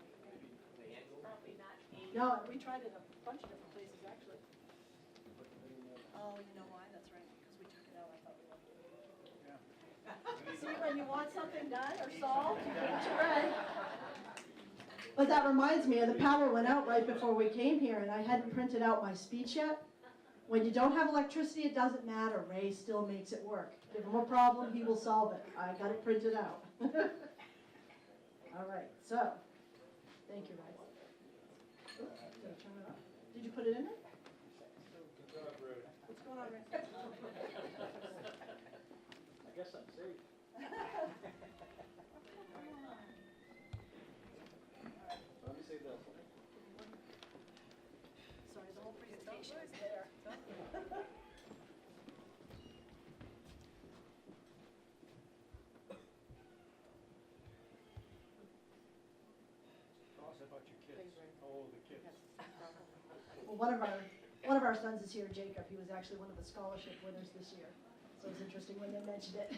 Probably not. No, we tried it a bunch of different places, actually. Oh, you know why? That's right, because we took it out. I thought we wanted to. See, when you want something done or solved, you give it to Ray. But that reminds me, the power went out right before we came here, and I hadn't printed out my speech yet. When you don't have electricity, it doesn't matter. Ray still makes it work. Give him a problem, he will solve it. I got it printed out. All right, so, thank you, Ray. Did I turn it up? Did you put it in there? What's going on, Ray? I guess I'm safe. she was there. Tell us about your kids. How old are the kids? Well, one of our sons is here, Jacob. He was actually one of the scholarship winners this year. So it's interesting when they mentioned it.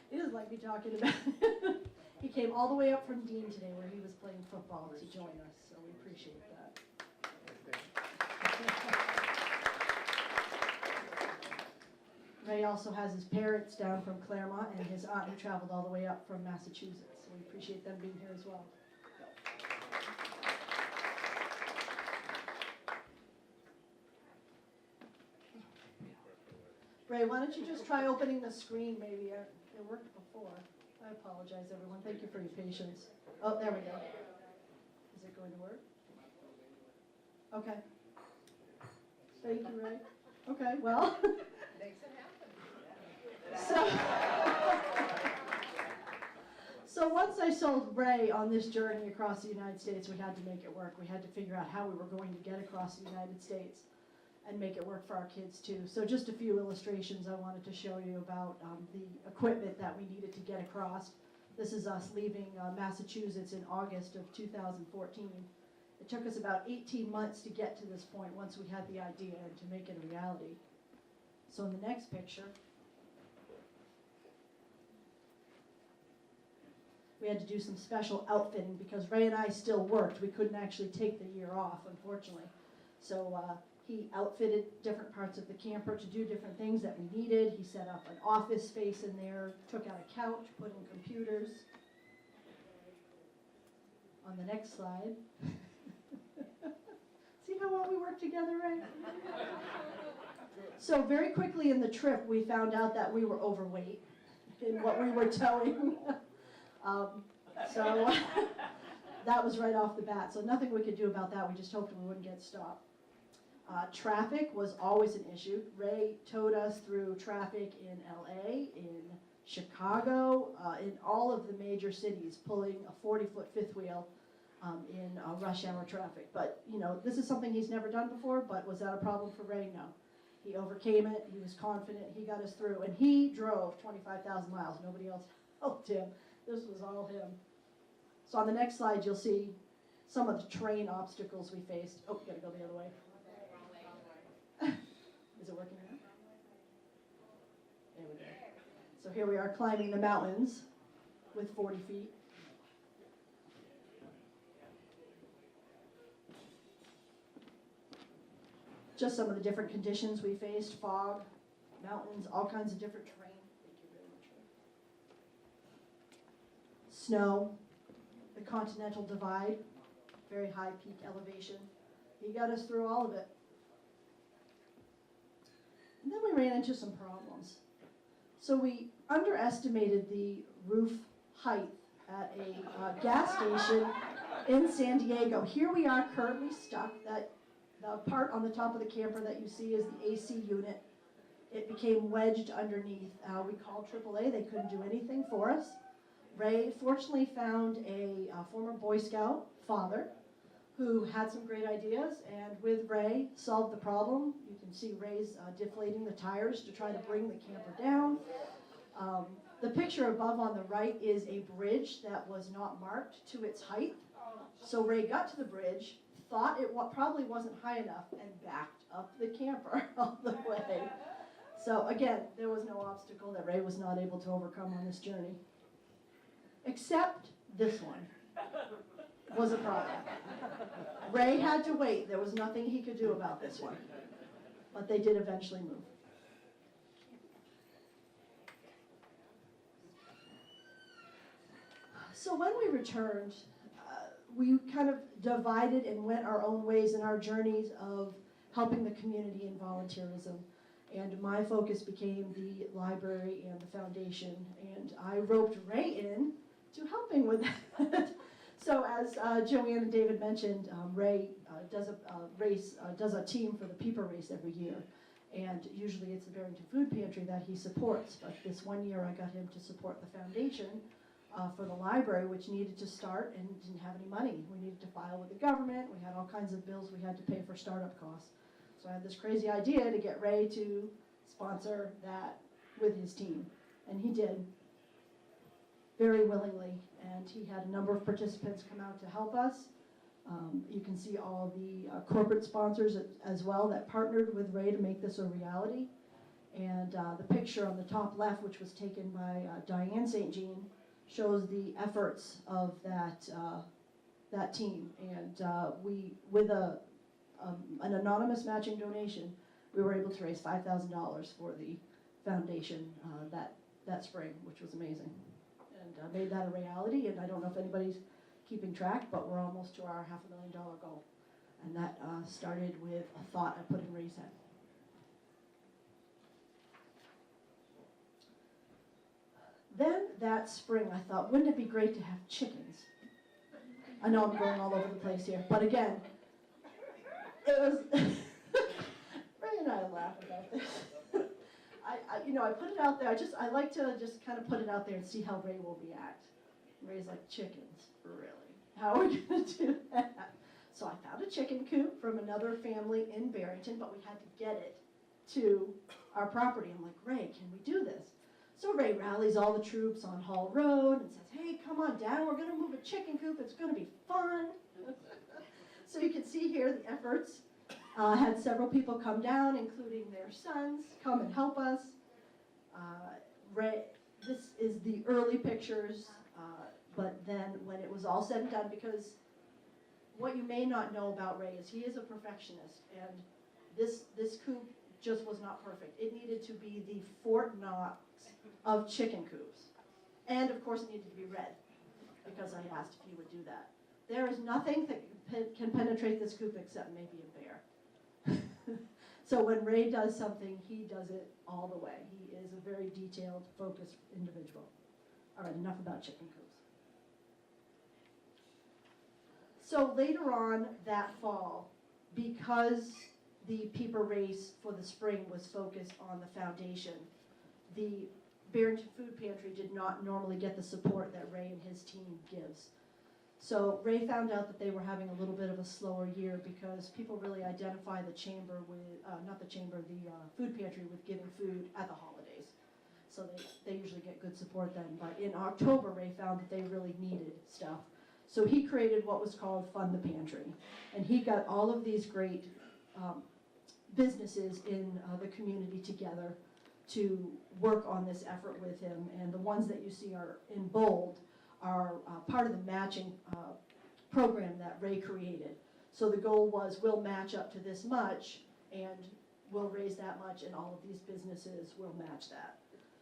He doesn't like me talking about it. He came all the way up from Dean today where he was playing football to join us, so we appreciate that. Ray also has his parents down from Claremont and his aunt who traveled all the way up from Massachusetts, so we appreciate them being here as well. Ray, why don't you just try opening the screen, maybe? It worked before. I apologize, everyone. Thank you for your patience. Oh, there we go. Is it going to work? Okay. Thank you, Ray. Okay, well. Makes it happen. So once I sold Ray on this journey across the United States, we had to make it work. We had to figure out how we were going to get across the United States and make it work for our kids too. So just a few illustrations I wanted to show you about the equipment that we needed to get across. This is us leaving Massachusetts in August of 2014. It took us about 18 months to get to this point once we had the idea and to make it a reality. So in the next picture, we had to do some special outfitting because Ray and I still worked. We couldn't actually take the year off, unfortunately. So he outfitted different parts of the camper to do different things that we needed. He set up an office space in there, took out a couch, put in computers. On the next slide. See how well we work together, Ray? So very quickly in the trip, we found out that we were overweight in what we were towing. So that was right off the bat. So nothing we could do about that. We just hoped we wouldn't get stopped. Traffic was always an issue. Ray towed us through traffic in LA, in Chicago, in all of the major cities, pulling a 40-foot fifth wheel in rush hour traffic. But, you know, this is something he's never done before, but was that a problem for Ray? No. He overcame it. He was confident. He got us through. And he drove 25,000 miles. Nobody else helped him. This was all him. So on the next slide, you'll see some of the terrain obstacles we faced. Oh, gotta go the other way. Is it working now? There we go. So here we are climbing the mountains with 40 feet. Just some of the different conditions we faced: fog, mountains, all kinds of different terrain. Thank you very much. Snow, the Continental Divide, very high peak elevation. He got us through all of it. And then we ran into some problems. So we underestimated the roof height at a gas station in San Diego. Here we are currently stuck. The part on the top of the camper that you see is the AC unit. It became wedged underneath. We called AAA. They couldn't do anything for us. Ray fortunately found a former Boy Scout father who had some great ideas, and with Ray solved the problem. You can see Ray's deflating the tires to try to bring the camper down. The picture above on the right is a bridge that was not marked to its height. So Ray got to the bridge, thought it probably wasn't high enough, and backed up the camper all the way. So again, there was no obstacle that Ray was not able to overcome on this journey. Except this one was a problem. Ray had to wait. There was nothing he could do about this one. But they did eventually move. So when we returned, we kind of divided and went our own ways in our journeys of helping the community in volunteerism. And my focus became the library and the foundation. And I roped Ray in to helping with that. So as Joanne and David mentioned, Ray does a team for the Peeper Race every year. And usually it's the Barrington Food Pantry that he supports. But this one year I got him to support the foundation for the library, which needed to start and didn't have any money. We needed to file with the government. We had all kinds of bills we had to pay for startup costs. So I had this crazy idea to get Ray to sponsor that with his team, and he did very willingly, and he had a number of participants come out to help us. You can see all the corporate sponsors as well that partnered with Ray to make this a reality. And the picture on the top left, which was taken by Diane St. Jean, shows the efforts of that team. And we, with an anonymous matching donation, we were able to raise $5,000 for the foundation that spring, which was amazing. And made that a reality. And I don't know if anybody's keeping track, but we're almost to our $500,000 goal. And that started with a thought I put in Ray's head. Then that spring, I thought, wouldn't it be great to have chickens? I know I'm going all over the place here, but again, it was, Ray and I laugh about this. I put it out there, I like to just kind of put it out there and see how Ray will react. Ray's like, chickens, really? How are we gonna do that? So I found a chicken coop from another family in Barrington, but we had to get it to our property. I'm like, Ray, can we do this? So Ray rallies all the troops on Hall Road and says, hey, come on down, we're gonna move a chicken coop, it's gonna be fun. So you can see here the efforts. Had several people come down, including their sons, come and help us. Ray, this is the early pictures, but then when it was all said and done, because what you may not know about Ray is he is a perfectionist, and this coop just was not perfect. It needed to be the Fort Knox of chicken coops. And of course it needed to be red, because I asked if he would do that. There is nothing that can penetrate this coop except maybe a bear. So when Ray does something, he does it all the way. He is a very detailed, focused individual. All right, enough about chicken coops. So later on that fall, because the Peeper race for the spring was focused on the foundation, the Barrington Food Pantry did not normally get the support that Ray and his team gives. So Ray found out that they were having a little bit of a slower year because people really identify the chamber with, the food pantry with giving food at the holidays. So they usually get good support then. But in October, Ray found that they really needed stuff. So he created what was called Fund the Pantry. And he got all of these great businesses in the community together to work on this effort with him. And the ones that you see are in bold are part of the matching program that Ray created. So the goal was, we'll match up to this much and we'll raise that much, and all of these businesses will match that.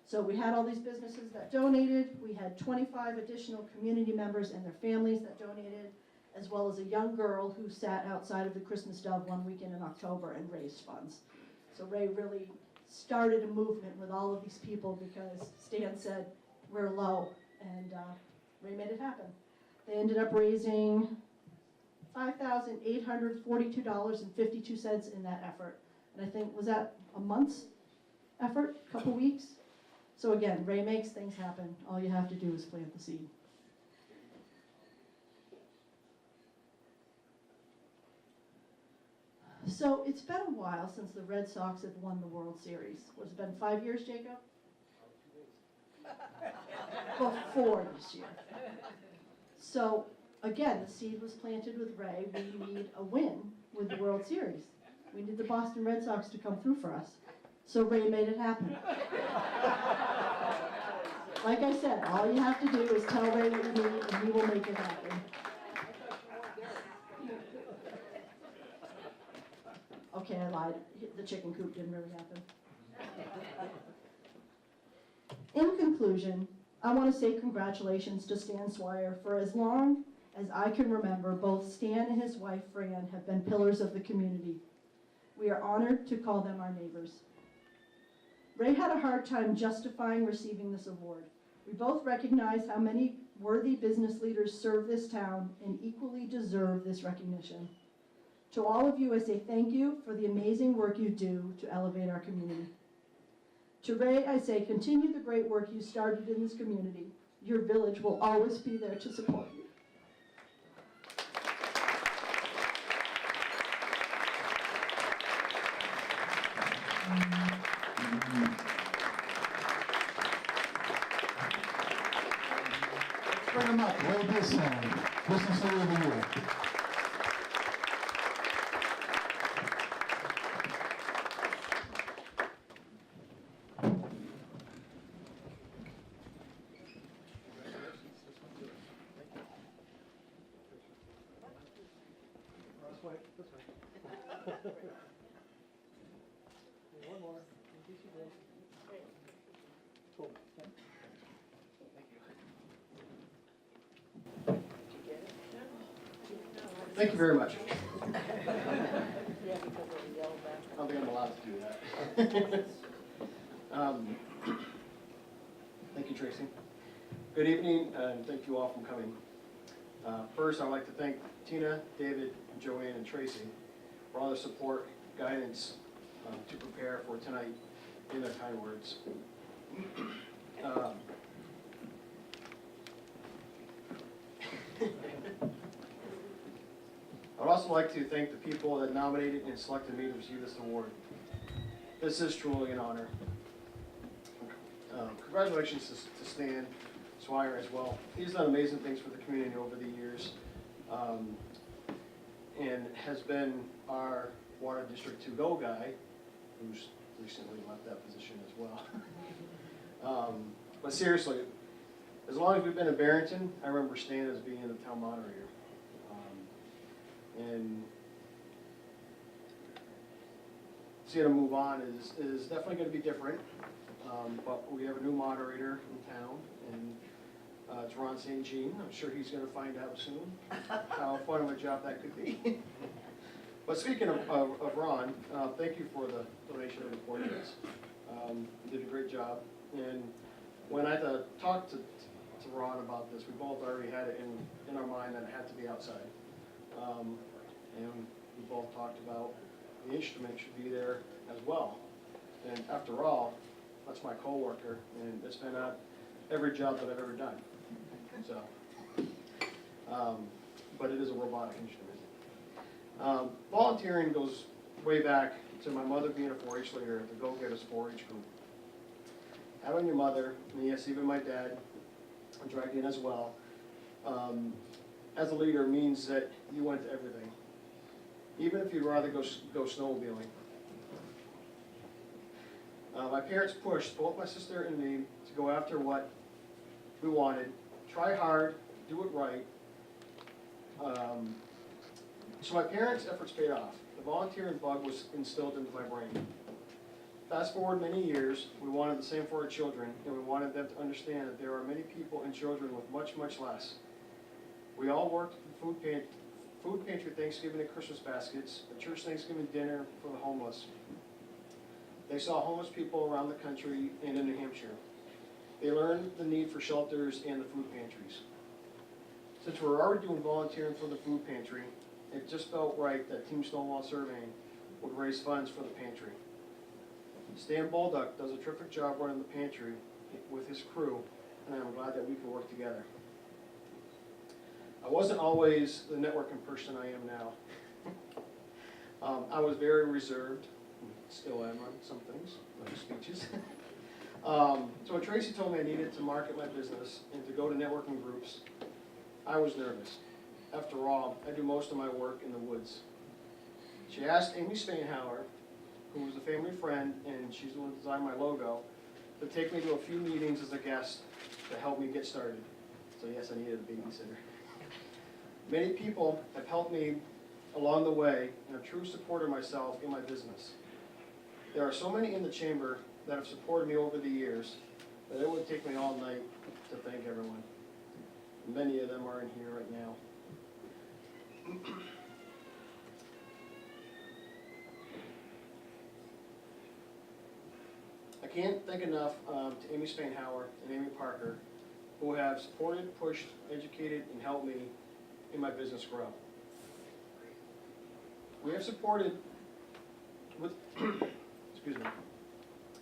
So we had all these businesses that donated. We had 25 additional community members and their families that donated, as well as a young girl who sat outside of the Christmas Dove one weekend in October and raised funds. So Ray really started a movement with all of these people because Stan said, we're low, and Ray made it happen. They ended up raising $5,842.52 in that effort. And I think, was that a month's effort, a couple weeks? So again, Ray makes things happen. All you have to do is plant the seed. So it's been a while since the Red Sox have won the World Series. Has it been 5 years, Jacob? Before this year. So again, the seed was planted with Ray. We need a win with the World Series. We need the Boston Red Sox to come through for us. So Ray made it happen. Like I said, all you have to do is tell Ray what you need and he will make it happen. Okay, I lied. The chicken coop didn't really happen. In conclusion, I want to say congratulations to Stan Swire. For as long as I can remember, both Stan and his wife, Fran, have been pillars of the community. We are honored to call them our neighbors. Ray had a hard time justifying receiving this award. We both recognize how many worthy business leaders serve this town and equally deserve this recognition. To all of you, I say thank you for the amazing work you do to elevate our community. To Ray, I say continue the great work you started in this community. Your village will always be there to support you. him up, Ray Bisson, Business Leader of the Year. One more, in case you break. Cool. Thank you very much. I don't think I'm allowed to do that. Thank you, Tracy. Good evening, and thank you all for coming. First, I'd like to thank Tina, David, Joanne, and Tracy for all their support, guidance to prepare for tonight in their kind words. I'd also like to thank the people that nominated and selected me to receive this award. This is truly an honor. Congratulations to Stan Swire as well. He's done amazing things for the community over the years, and has been our Water District 2-Go guy, who's recently left that position as well. But seriously, as long as we've been in Barrington, I remember Stan as being the town moderator. And seeing him move on is definitely going to be different. But we have a new moderator in town, and it's Ron St. Jean. I'm sure he's going to find out soon how fun of a job that could be. But speaking of Ron, thank you for the donation of the portraits. You did a great job. And when I had to talk to Ron about this, we both already had it in our mind that it had to be outside. And we both talked about the instrument should be there as well. And after all, that's my coworker, and it's been at every job that I've ever done. So, but it is a robotic instrument. Volunteering goes way back to my mother being a 4-H leader at the Go-Getters 4-H group. Having your mother, and yes, even my dad, I'm dragged in as well, as a leader means that you went to everything. Even if you'd rather go snowmobiling. My parents pushed both my sister and me to go after what we wanted, try hard, do it right. So my parents' efforts paid off. The volunteering bug was instilled into my brain. Fast forward many years, we wanted the same for our children, and we wanted them to understand that there are many people and children with much, much less. We all worked food pantry Thanksgiving and Christmas baskets, a church Thanksgiving dinner for the homeless. They saw homeless people around the country and in New Hampshire. They learned the need for shelters and the food pantries. Since we're already doing volunteering for the food pantry, it just felt right that Team Stonewall Surveying would raise funds for the pantry. Stan Balduck does a terrific job running the pantry with his crew, and I'm glad that we can work together. I wasn't always the networking person I am now. I was very reserved, still am on some things, like speeches. So when Tracy told me I needed to market my business and to go to networking groups, I was nervous. After all, I do most of my work in the woods. She asked Amy Spanhauer, who was a family friend, and she's the one who designed my logo, to take me to a few meetings as a guest to help me get started. So yes, I needed a babysitter. Many people have helped me along the way and a true supporter myself in my business. There are so many in the chamber that have supported me over the years that it would take me all night to thank everyone. Many of them are in here right now. I can't thank enough to Amy Spanhauer and Amy Parker, who have supported, pushed, educated, and helped me in my business grow. We have supported with, excuse me,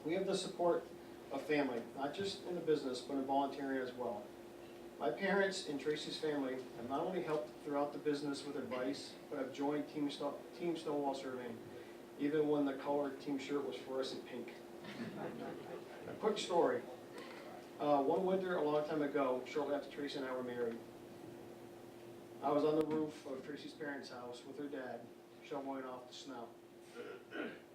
we have the support of family, not just in the business, but in volunteering as well. My parents and Tracy's family have not only helped throughout the business with advice, but have joined Team Stonewall Surveying, even when the color team shirt was fluorescent pink. A quick story. One winter, a long time ago, shortly after Tracy and I were married, I was on the roof of Tracy's parents' house with her dad, shoveling off the snow.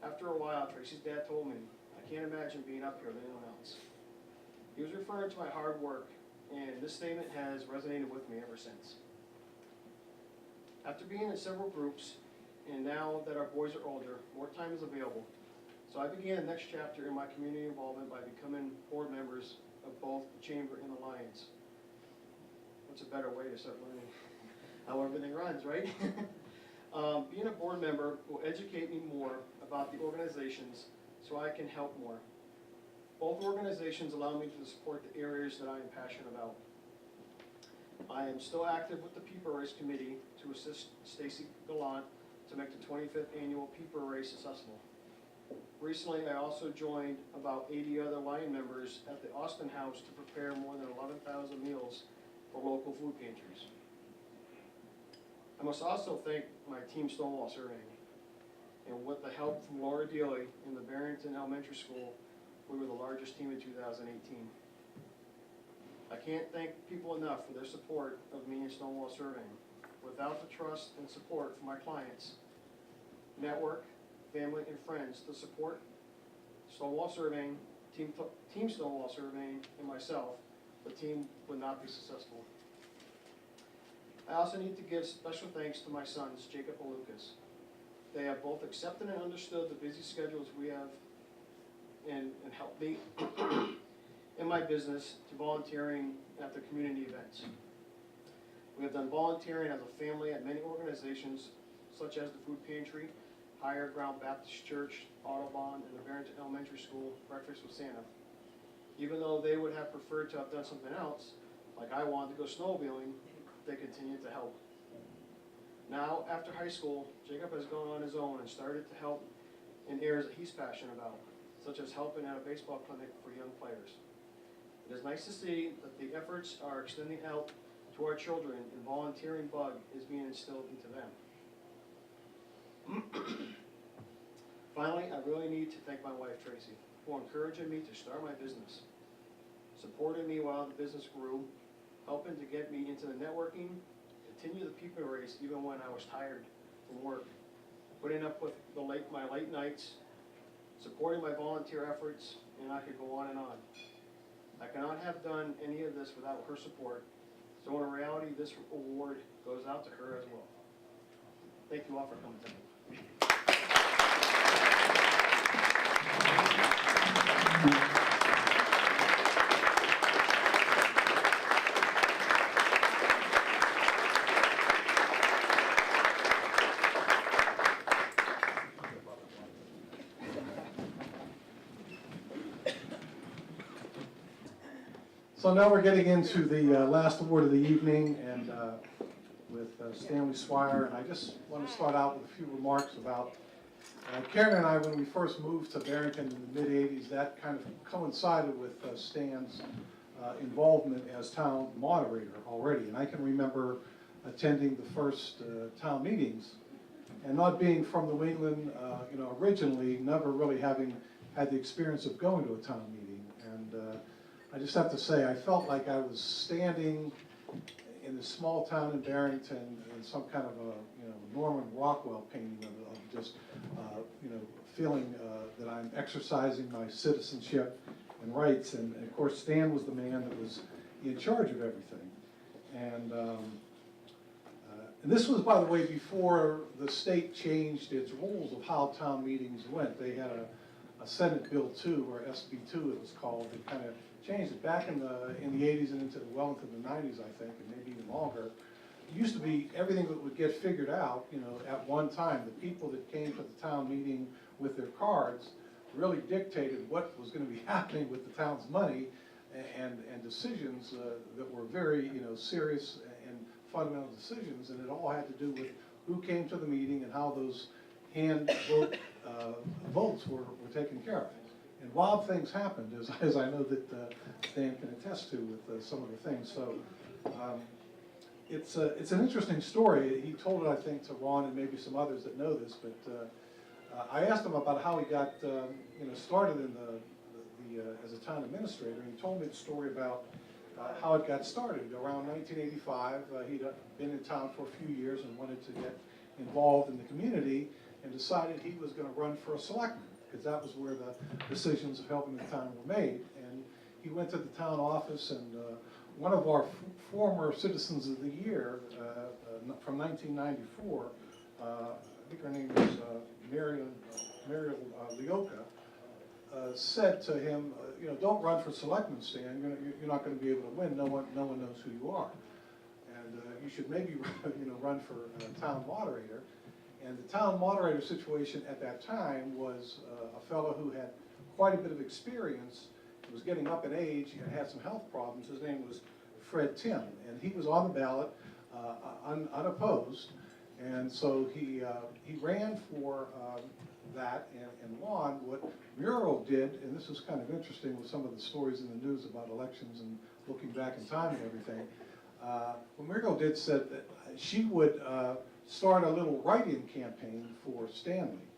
After a while, Tracy's dad told me, "I can't imagine being up here with anyone else." He was referring to my hard work, and this statement has resonated with me ever since. After being in several groups, and now that our boys are older, more time is available. So I began the next chapter in my community involvement by becoming board members of both the Chamber and the Lions. What's a better way to start learning how everything runs, right? Being a board member will educate me more about the organizations so I can help more. Both organizations allow me to support the areas that I am passionate about. I am still active with the Peeper Race Committee to assist Stacy Gallant to make the 25th annual Peeper Race successful. Recently, I also joined about 80 other Lion members at the Austin House to prepare more than 11,000 meals for local food pantries. I must also thank my team Stonewall Surveying, and with the help from Laura Dealey in the Barrington Elementary School, we were the largest team in 2018. I can't thank people enough for their support of me and Stonewall Surveying. Without the trust and support from my clients, network, family, and friends to support Stonewall Surveying, Team Stonewall Surveying, and myself, the team would not be successful. I also need to give special thanks to my sons, Jacob and Lucas. They have both accepted and understood the busy schedules we have and helped me in my business to volunteering at the community events. We have done volunteering as a family at many organizations such as the Food Pantry, Higher Ground Baptist Church, Autobahn, and the Barrington Elementary School Breakfast with Santa. Even though they would have preferred to have done something else, like I wanted to go snowmobiling, they continued to help. Now, after high school, Jacob has gone on his own and started to help in areas that he's passionate about, such as helping at a baseball clinic for young players. It is nice to see that the efforts are extending out to our children and volunteering bug is being instilled into them. Finally, I really need to thank my wife, Tracy, for encouraging me to start my business, supporting me while the business grew, helping to get me into the networking, continue the Peeper Race even when I was tired from work, putting up with my late nights, supporting my volunteer efforts, and I could go on and on. I cannot have done any of this without her support, so in reality, this award goes out to her as well. Thank you all for coming tonight. So now we're getting into the last award of the evening, and with Stanley Swire, and I just want to start out with a few remarks about Karen and I, when we first moved to Barrington in the mid-'80s, that kind of coincided with Stan's involvement as town moderator already. And I can remember attending the first town meetings, and not being from New England, originally, never really having had the experience of going to a town meeting. And I just have to say, I felt like I was standing in this small town in Barrington in some kind of a, Norman Rockwell painting of just, feeling that I'm exercising my citizenship and rights. And of course, Stan was the man that was in charge of everything. And this was, by the way, before the state changed its rules of how town meetings went. They had a Senate Bill 2, or SB 2 it was called, that kind of changed it back in the 80s and into well into the 90s, I think, and maybe even longer. It used to be everything that would get figured out, at one time. The people that came to the town meeting with their cards really dictated what was going to be happening with the town's money, and decisions that were very, serious and fundamental decisions, and it all had to do with who came to the meeting and how those hand votes were taken care of. And wild things happened, as I know that Stan can attest to with some of the things. So it's an interesting story. He told it, I think, to Ron and maybe some others that know this. But I asked him about how he got started in as a town administrator, and he told me the story about how it got started. Around 1985, he'd been in town for a few years and wanted to get involved in the community and decided he was going to run for a selectman, because that was where the decisions of helping the town were made. And he went to the town office, and one of our former Citizens of the Year from 1994, I think her name was Mariel Leoka, said to him, don't run for selectman, Stan. You're not going to be able to win. No one knows who you are, and you should maybe run for town moderator. And the town moderator situation at that time was a fellow who had quite a bit of experience. He was getting up in age and had some health problems. His name was Fred Tim, and he was on the ballot unopposed. And so he ran for that and won. What Muriel did, and this is kind of interesting with some of the stories in the news about elections and looking back in time and everything, what Muriel did said that she would start a little write-in campaign for Stanley.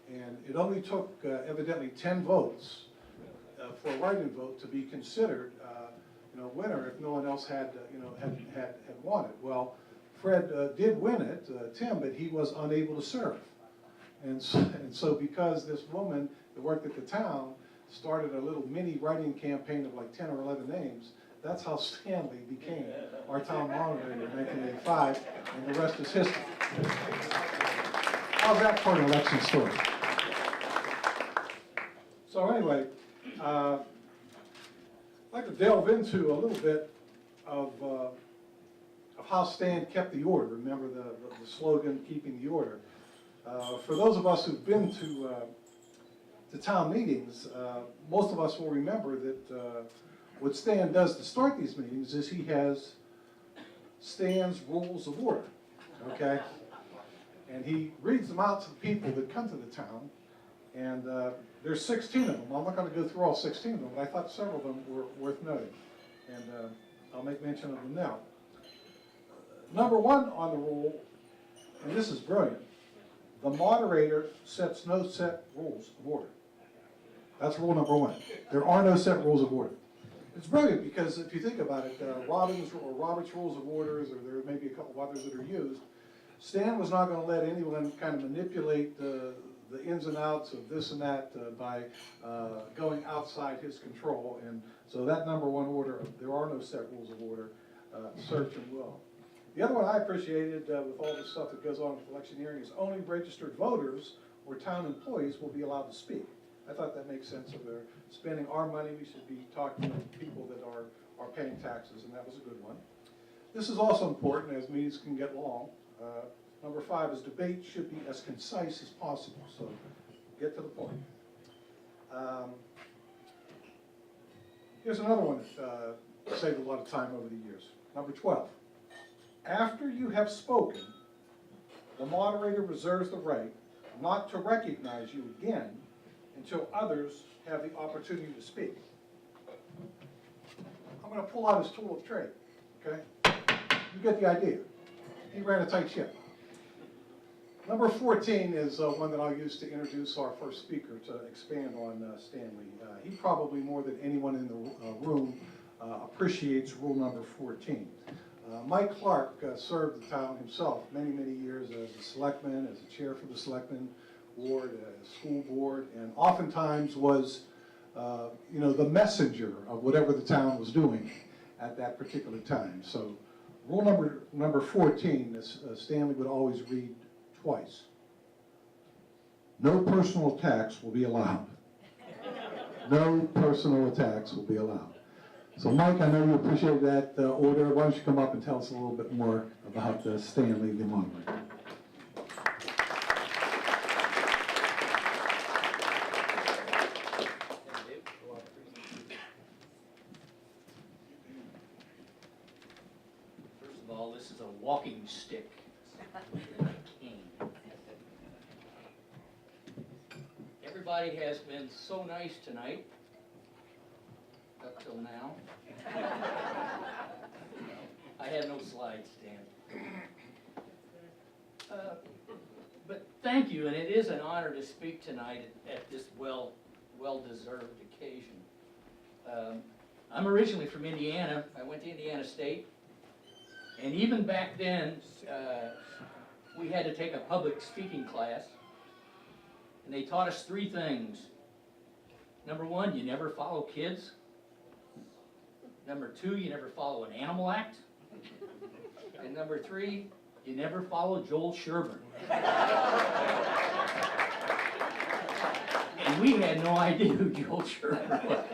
And it only took evidently 10 votes for a write-in vote to be considered winner if no one else had won it. Well, Fred did win it, Tim, but he was unable to serve. And so because this woman that worked at the town started a little mini write-in campaign of like 10 or 11 names, that's how Stanley became our town moderator in 1985, and the rest is history. How's that for an election story? So anyway, I'd like to delve into a little bit of how Stan kept the order. Remember the slogan, keeping the order. For those of us who've been to town meetings, most of us will remember that what Stan does to start these meetings is he has Stan's rules of order, okay? And he reads them out to the people that come to the town, and there's 16 of them. I'm not going to go through all 16 of them, but I thought several of them were worth noting, and I'll make mention of them now. Number one on the rule, and this is brilliant, the moderator sets no set rules of order. That's rule number one. There are no set rules of order. It's brilliant because if you think about it, Robert's Rules of Orders, or there may be a couple of others that are used, Stan was not going to let anyone kind of manipulate the ins and outs of this and that by going outside his control. And so that number one order, there are no set rules of order, search and will. The other one I appreciated with all the stuff that goes on with electioneering is only registered voters or town employees will be allowed to speak. I thought that makes sense. If they're spending our money, we should be talking to people that are paying taxes, and that was a good one. This is also important as meetings can get long. Number 5 is debate should be as concise as possible, so get to the point. Here's another one that saved a lot of time over the years. Number 12. After you have spoken, the moderator reserves the right not to recognize you again until others have the opportunity to speak. I'm going to pull out his tool of trade, okay? You get the idea. He ran a tight ship. Number 14 is one that I'll use to introduce our first speaker to expand on Stanley. He probably more than anyone in the room appreciates rule number 14. Mike Clark served the town himself many, many years as a selectman, as a chair for the selectman board, school board, and oftentimes was, the messenger of whatever the town was doing at that particular time. So, rule number 14, Stanley would always read twice. No personal attacks will be allowed. No personal attacks will be allowed. So, Mike, I know you appreciate that order. Why don't you come up and tell us a little bit more about Stanley, the moderator. First of all, this is a walking stick, a cane. Everybody has been so nice tonight, up till now. I had no slides, Dan. But thank you, and it is an honor to speak tonight at this well-deserved occasion. I'm originally from Indiana. I went to Indiana State. And even back then, we had to take a public speaking class. And they taught us 3 things. Number 1, you never follow kids. Number 2, you never follow an animal act. And number 3, you never follow Joel Sherburne. And we had no idea who Joel Sherburne was.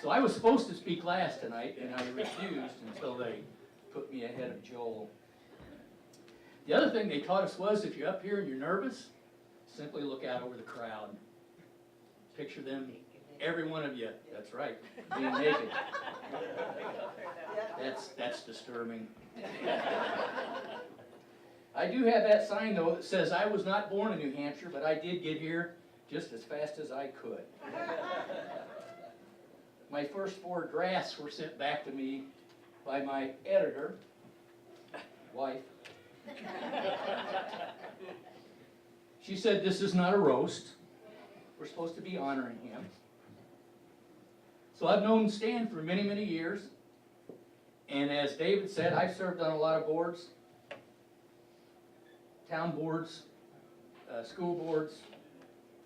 So I was supposed to speak last tonight, and I refused until they put me ahead of Joel. The other thing they taught us was, if you're up here and you're nervous, simply look out over the crowd. Picture them, every one of you, that's right, being naked. That's disturbing. I do have that sign, though, that says I was not born in New Hampshire, but I did get here just as fast as I could. My first 4 drafts were sent back to me by my editor, wife. She said, this is not a roast. We're supposed to be honoring him. So I've known Stan for many, many years. And as David said, I've served on a lot of boards, town boards, school boards,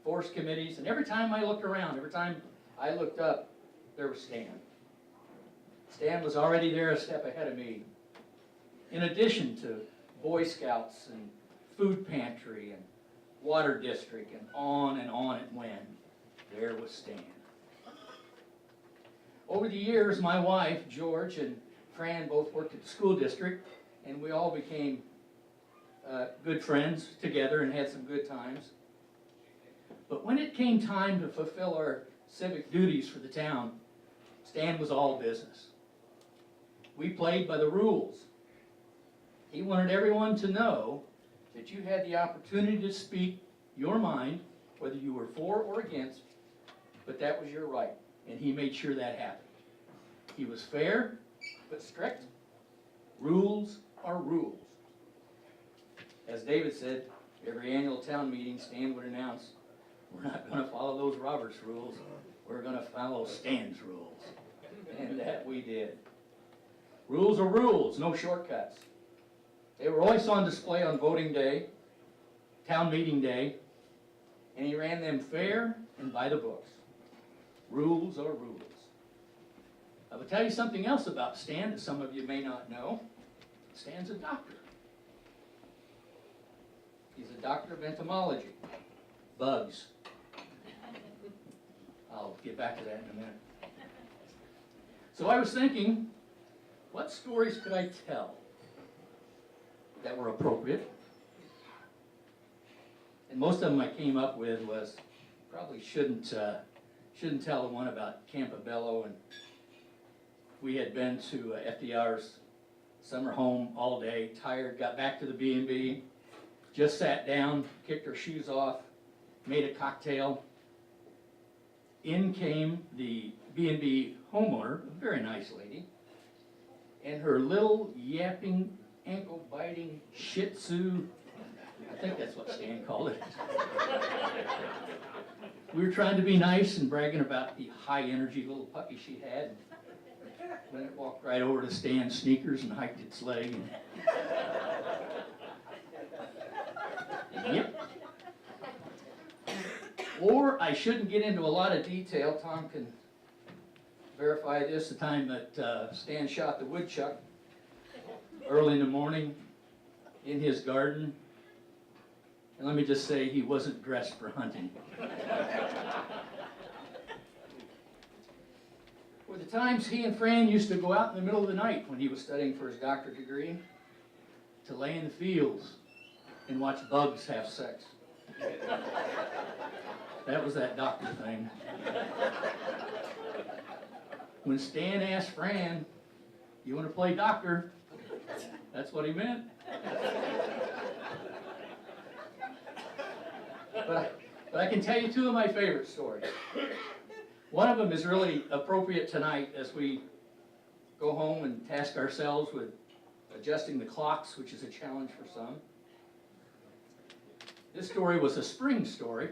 forest committees, and every time I looked around, every time I looked up, there was Stan. Stan was already there a step ahead of me. In addition to Boy Scouts and food pantry and water district and on it went, there was Stan. Over the years, my wife, George, and Fran both worked at the school district, and we all became good friends together and had some good times. But when it came time to fulfill our civic duties for the town, Stan was all business. We played by the rules. He wanted everyone to know that you had the opportunity to speak your mind, whether you were for or against, but that was your right, and he made sure that happened. He was fair, but strict. Rules are rules. As David said, every annual town meeting, Stan would announce, we're not going to follow those Roberts rules, we're going to follow Stan's rules. And that we did. Rules are rules, no shortcuts. They were always on display on voting day, town meeting day, and he ran them fair and by the books. Rules are rules. I will tell you something else about Stan that some of you may not know. Stan's a doctor. He's a doctor of entomology, bugs. I'll get back to that in a minute. So I was thinking, what stories could I tell that were appropriate? And most of them I came up with was, probably shouldn't tell the one about Campobello, and we had been to FDR's summer home all day, tired, got back to the B&B, just sat down, kicked her shoes off, made a cocktail. In came the B&B homeowner, a very nice lady, and her little yapping, ankle-biting Shih Tzu, I think that's what Stan called it. We were trying to be nice and bragging about the high-energy little puppy she had. Then it walked right over to Stan's sneakers and hiked its leg. Yep. Or I shouldn't get into a lot of detail. Tom can verify this. The time that Stan shot the woodchuck early in the morning in his garden. And let me just say, he wasn't dressed for hunting. Were the times he and Fran used to go out in the middle of the night when he was studying for his doctorate degree to lay in the fields and watch bugs have sex. That was that doctor thing. When Stan asked Fran, you want to play doctor? That's what he meant. But I can tell you 2 of my favorite stories. One of them is really appropriate tonight as we go home and task ourselves with adjusting the clocks, which is a challenge for some. This story was a spring story.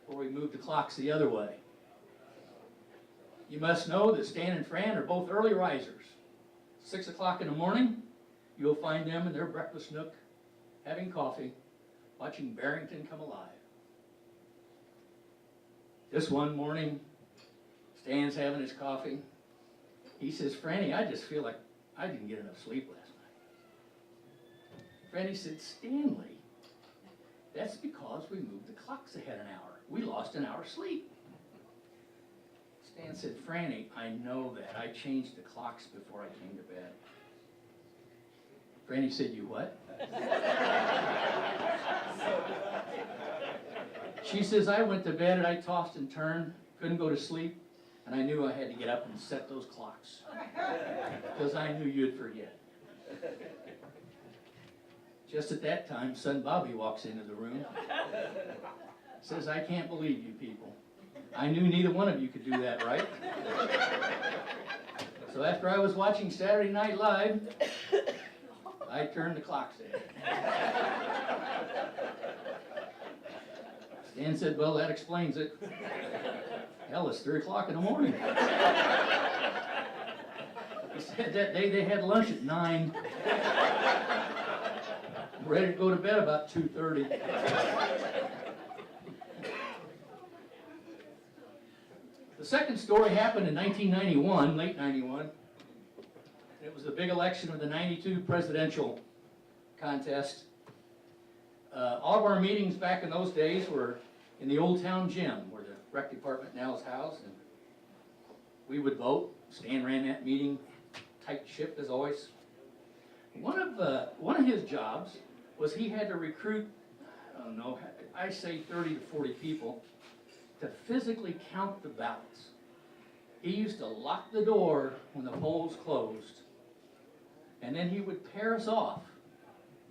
where we moved the clocks the other way. You must know that Stan and Fran are both early risers. 6 o'clock in the morning, you'll find them in their breakfast nook, having coffee, watching Barrington come alive. This one morning, Stan's having his coffee. He says, Franny, I just feel like I didn't get enough sleep last night. Franny said, Stanley, that's because we moved the clocks ahead an hour. We lost an hour's sleep. Stan said, Franny, I know that. I changed the clocks before I came to bed. Franny said, you what? She says, I went to bed and I tossed and turned, couldn't go to sleep, and I knew I had to get up and set those clocks because I knew you'd forget. Just at that time, son Bobby walks into the room, says, I can't believe you people. I knew neither one of you could do that, right? So after I was watching Saturday Night Live, I turned the clocks in. Stan said, well, that explains it. Hell, it's 3 o'clock in the morning. He said that day they had lunch at 9. Ready to go to bed about 2:30. The second story happened in 1991, late 91. It was the big election of the 92 presidential contest. All of our meetings back in those days were in the Old Town Gym, where the rec department now is housed, and we would vote. Stan ran that meeting, tight ship as always. One of his jobs was he had to recruit, I don't know, I say 30 to 40 people to physically count the ballots. He used to lock the door when the polls closed, and then he would pair us off.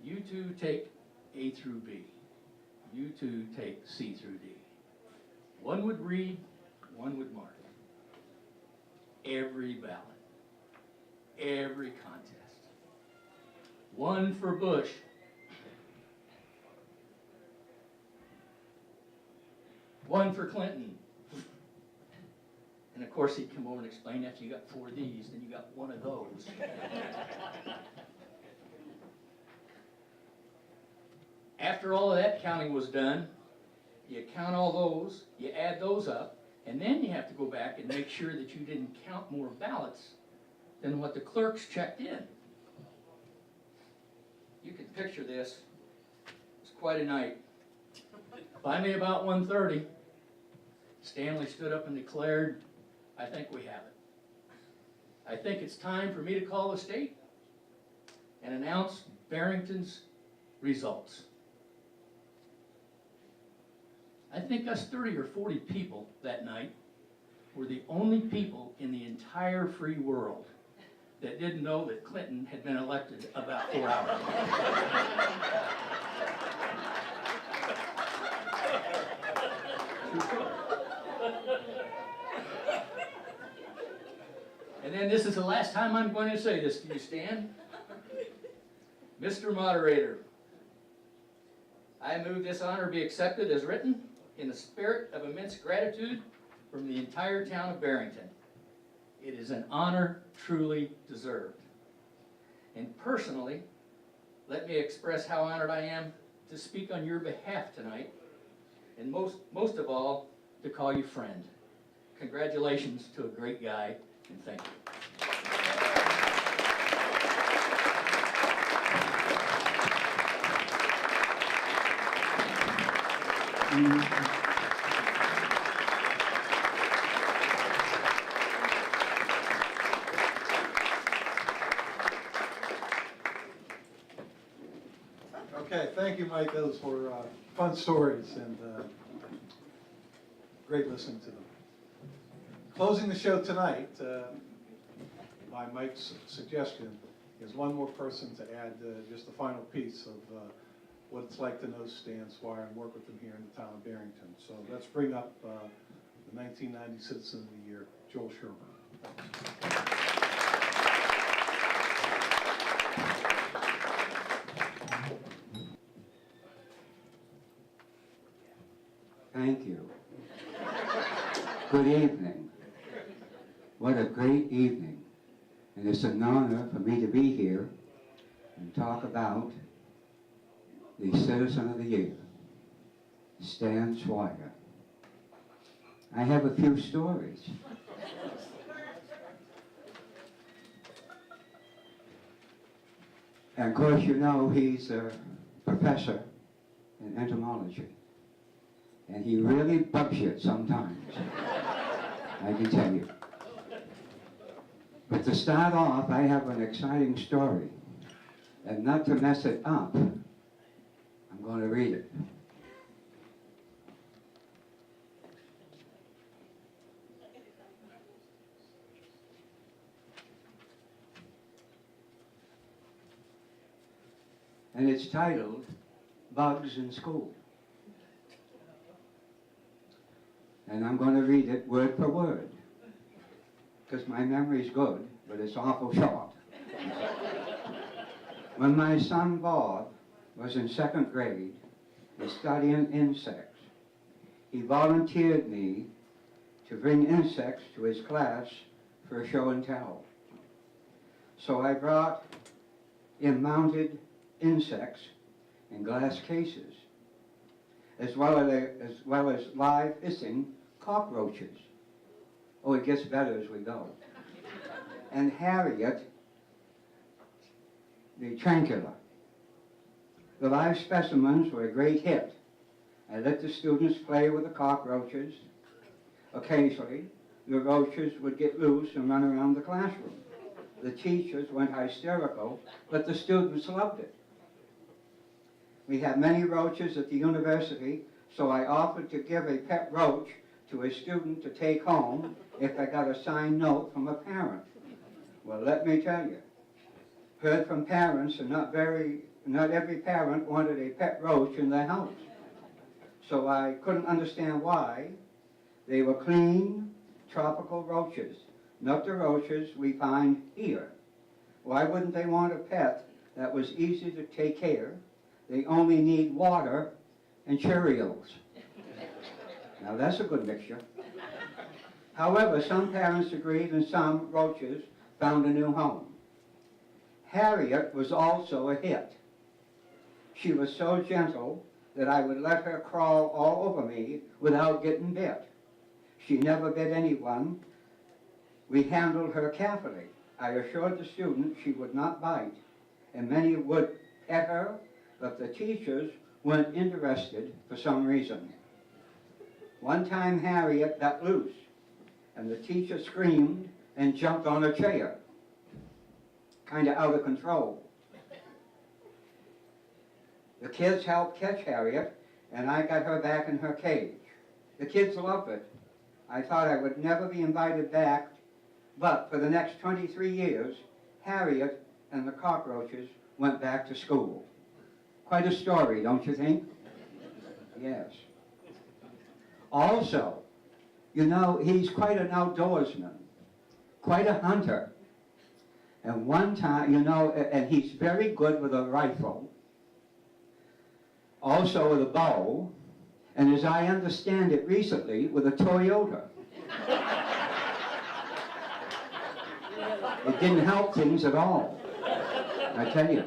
You two take A through B. You two take C through D. One would read, one would mark. Every ballot, every contest. One for Bush. One for Clinton. And of course he'd come over and explain, after you got 4 of these, then you got 1 of those. After all of that counting was done, you count all those, you add those up, and then you have to go back and make sure that you didn't count more ballots than what the clerks checked in. You can picture this. It's quite a night. Finally, about 1:30, Stanley stood up and declared, I think we have it. I think it's time for me to call the state and announce Barrington's results. I think us 30 or 40 people that night were the only people in the entire free world that didn't know that Clinton had been elected about 4 hours ago. And then this is the last time I'm going to say this to you, Stan. Mr. Moderator, I move this honor be accepted as written in the spirit of immense gratitude from the entire town of Barrington. It is an honor truly deserved. And personally, let me express how honored I am to speak on your behalf tonight, and most of all, to call you friend. Congratulations to a great guy, and thank you. Okay, thank you, Mike. Those were fun stories and great listening to them. Closing the show tonight, by Mike's suggestion, is one more person to add just the final piece of what it's like to know Stan Swire and work with him here in the town of Barrington. So let's bring up the 1990 Citizen of the Year, Joel Sherman. Thank you. Good evening. What a great evening. And it's an honor for me to be here and talk about the Citizen of the Year, Stan Swire. I have a few stories. And of course, you know, he's a professor in entomology. And he really bugs you sometimes, I can tell you. But to start off, I have an exciting story. And not to mess it up, I'm going to read it. And it's titled, Bugs in School. And I'm going to read it word for word, because my memory's good, but it's awful short. When my son Bob was in 2nd grade, studying insects, he volunteered me to bring insects to his class for a show and tell. So I brought in mounted insects in glass cases, as well as live hissing cockroaches. Oh, it gets better as we go. And Harriet, the tarantula. The live specimens were a great hit. I let the students play with the cockroaches. Occasionally, the roaches would get loose and run around the classroom. The teachers went hysterical, but the students loved it. We had many roaches at the university, so I offered to give a pet roach to a student to take home if I got a signed note from a parent. Well, let me tell you, heard from parents, and not every parent wanted a pet roach in their house. So I couldn't understand why. They were clean, tropical roaches, not the roaches we find here. Why wouldn't they want a pet that was easy to take care? They only need water and Cheerios. Now that's a good mixture. However, some parents agreed and some roaches found a new home. Harriet was also a hit. She was so gentle that I would let her crawl all over me without getting bit. She never bit anyone. We handled her carefully. I assured the students she would not bite, and many would pet her, but the teachers weren't interested for some reason. One time Harriet got loose, and the teacher screamed and jumped on a chair, kind of out of control. The kids helped catch Harriet, and I got her back in her cage. The kids loved it. I thought I would never be invited back, but for the next 23 years, Harriet and the cockroaches went back to school. Quite a story, don't you think? Yes. Also, you know, he's quite an outdoorsman, quite a hunter. And one time, you know, and he's very good with a rifle, also with a bow, and as I understand it recently, with a Toyota. It didn't help things at all, I tell you.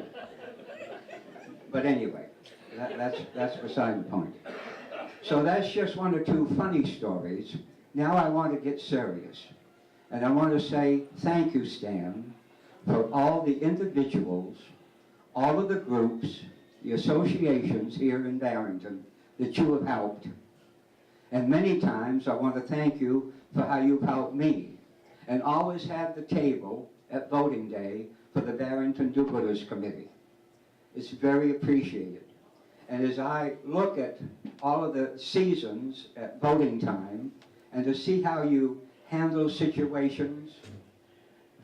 But anyway, that's beside the point. So that's just one or two funny stories. Now I want to get serious. And I want to say thank you, Stan, for all the individuals, all of the groups, the associations here in Barrington that you have helped. And many times I want to thank you for how you've helped me, and always have the table at voting day for the Barrington Do-Gooders Committee. It's very appreciated. And as I look at all of the seasons at voting time, and to see how you handle situations,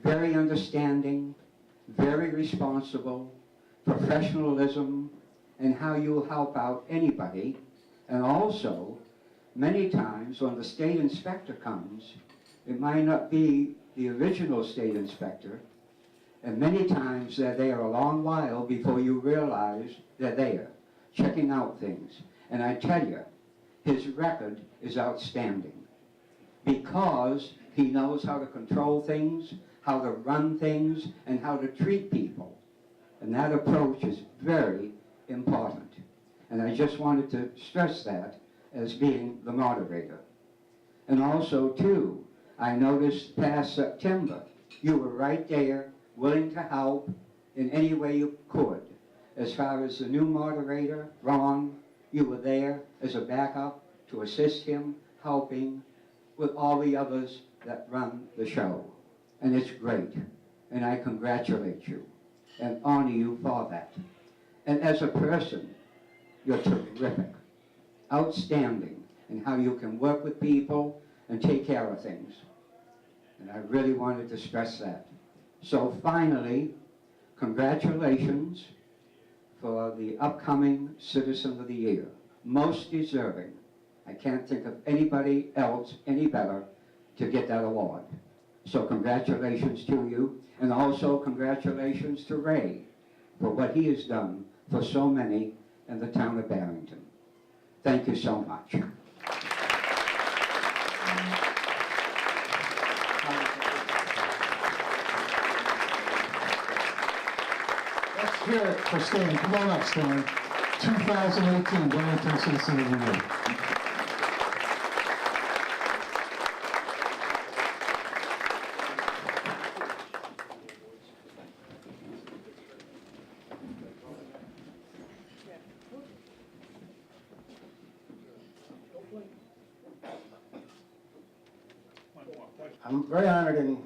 very understanding, very responsible, professionalism, and how you'll help out anybody, and also, many times when the state inspector comes, it might not be the original state inspector, and many times they're there a long while before you realize they're there, checking out things. And I tell you, his record is outstanding. because he knows how to control things, how to run things, and how to treat people. And that approach is very important. And I just wanted to stress that as being the moderator. And also, too, I noticed past September, you were right there, willing to help in any way you could. As far as the new moderator, Ron, you were there as a backup to assist him, helping with all the others that run the show. And it's great. And I congratulate you and honor you for that. And as a person, you're terrific, outstanding in how you can work with people and take care of things. And I really wanted to stress that. So finally, congratulations for the upcoming Citizen of the Year. Most deserving. I can't think of anybody else any better to get that award. So congratulations to you, and also congratulations to Ray for what he has done for so many in the town of Barrington. Thank you so much. Let's hear it for Stan. Come on up, Stan. 2018 Barrington Citizen of the Year. I'm very honored and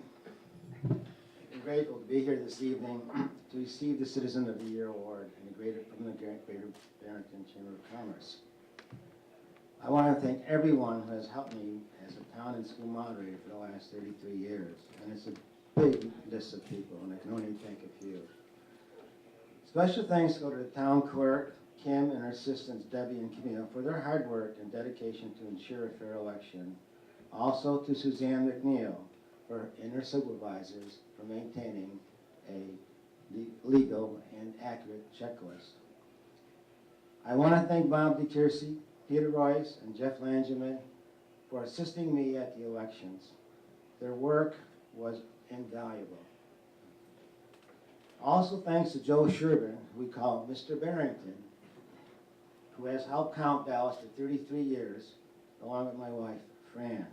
grateful to be here this evening to receive the Citizen of the Year Award from the Greater Barrington Chamber of Commerce. I want to thank everyone who has helped me as a town and school moderator for the last 33 years. And it's a big list of people, and I can only thank a few. Special thanks go to the town clerk, Kim, and her assistants, Debbie and Camille, for their hard work and dedication to ensure a fair election. Also to Suzanne McNeil and her supervisors for maintaining a legal and accurate checklist. I want to thank Bob DeTiercy, Peter Royce, and Jeff Langeman for assisting me at the elections. Their work was invaluable. Also thanks to Joe Sherburn, who we call Mr. Barrington, who has helped count ballots for 33 years, along with my wife, Fran.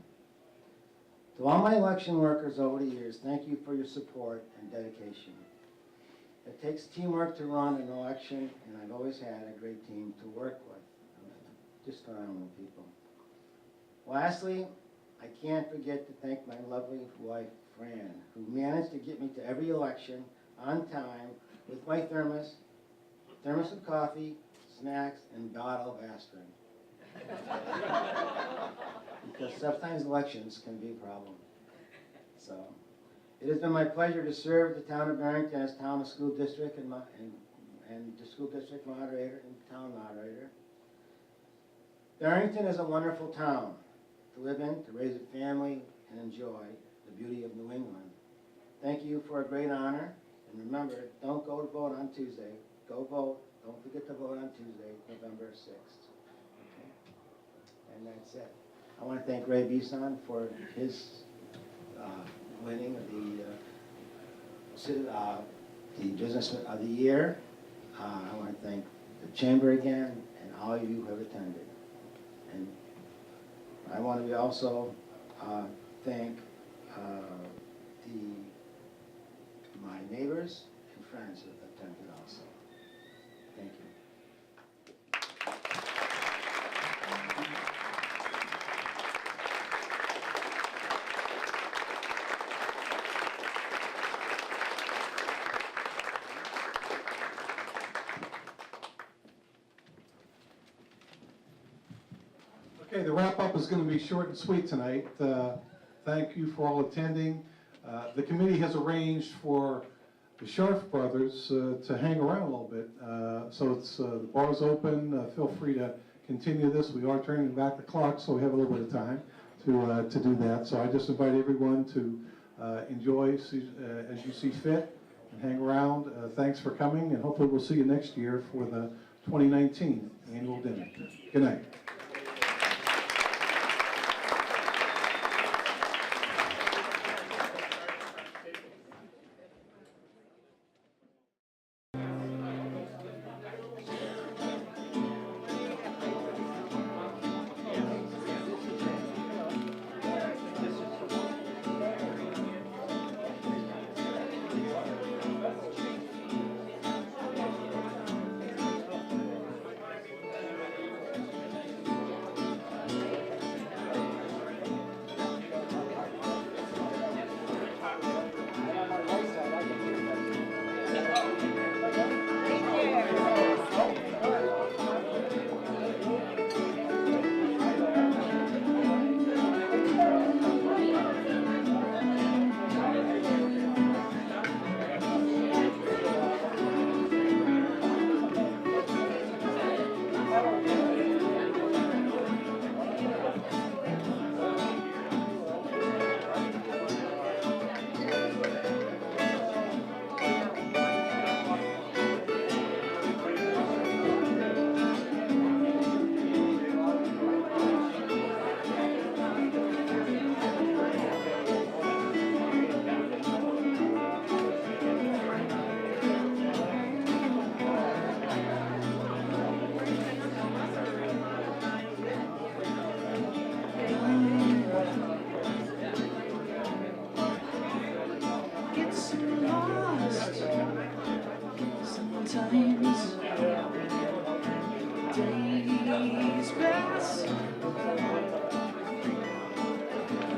To all my election workers over the years, thank you for your support and dedication. It takes teamwork to run an election, and I've always had a great team to work with. Just phenomenal people. Lastly, I can't forget to thank my lovely wife, Fran, who managed to get me to every election on time with my thermos of coffee, snacks, and bottle of aspirin. Because sometimes elections can be a problem. So, it has been my pleasure to serve the town of Barrington as town and school district and the school district moderator and town moderator. Barrington is a wonderful town to live in, to raise a family, and enjoy the beauty of New England. Thank you for a great honor, and remember, don't go to vote on Tuesday. Go vote. Don't forget to vote on Tuesday, November 6th. And that's it. I want to thank Ray Bison for his winning the Business of the Year. I want to thank the Chamber again and all of you who have attended. And I want to also thank my neighbors and friends who have attended also. Thank you. Okay, the wrap-up is going to be short and sweet tonight. Thank you for all attending. The committee has arranged for the Sharf brothers to hang around a little bit. So it's the bar's open. Feel free to continue this. We are turning back the clock, so we have a little bit of time to do that. So I just invite everyone to enjoy as you see fit and hang around. Thanks for coming, and hopefully we'll see you next year for the 2019 annual dinner. Good night.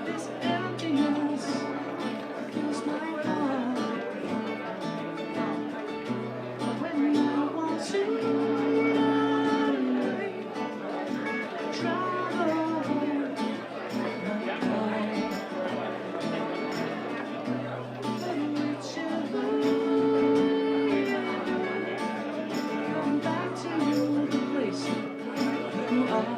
This emptiness fills my heart. When I want to travel, whichever come back to the place you are.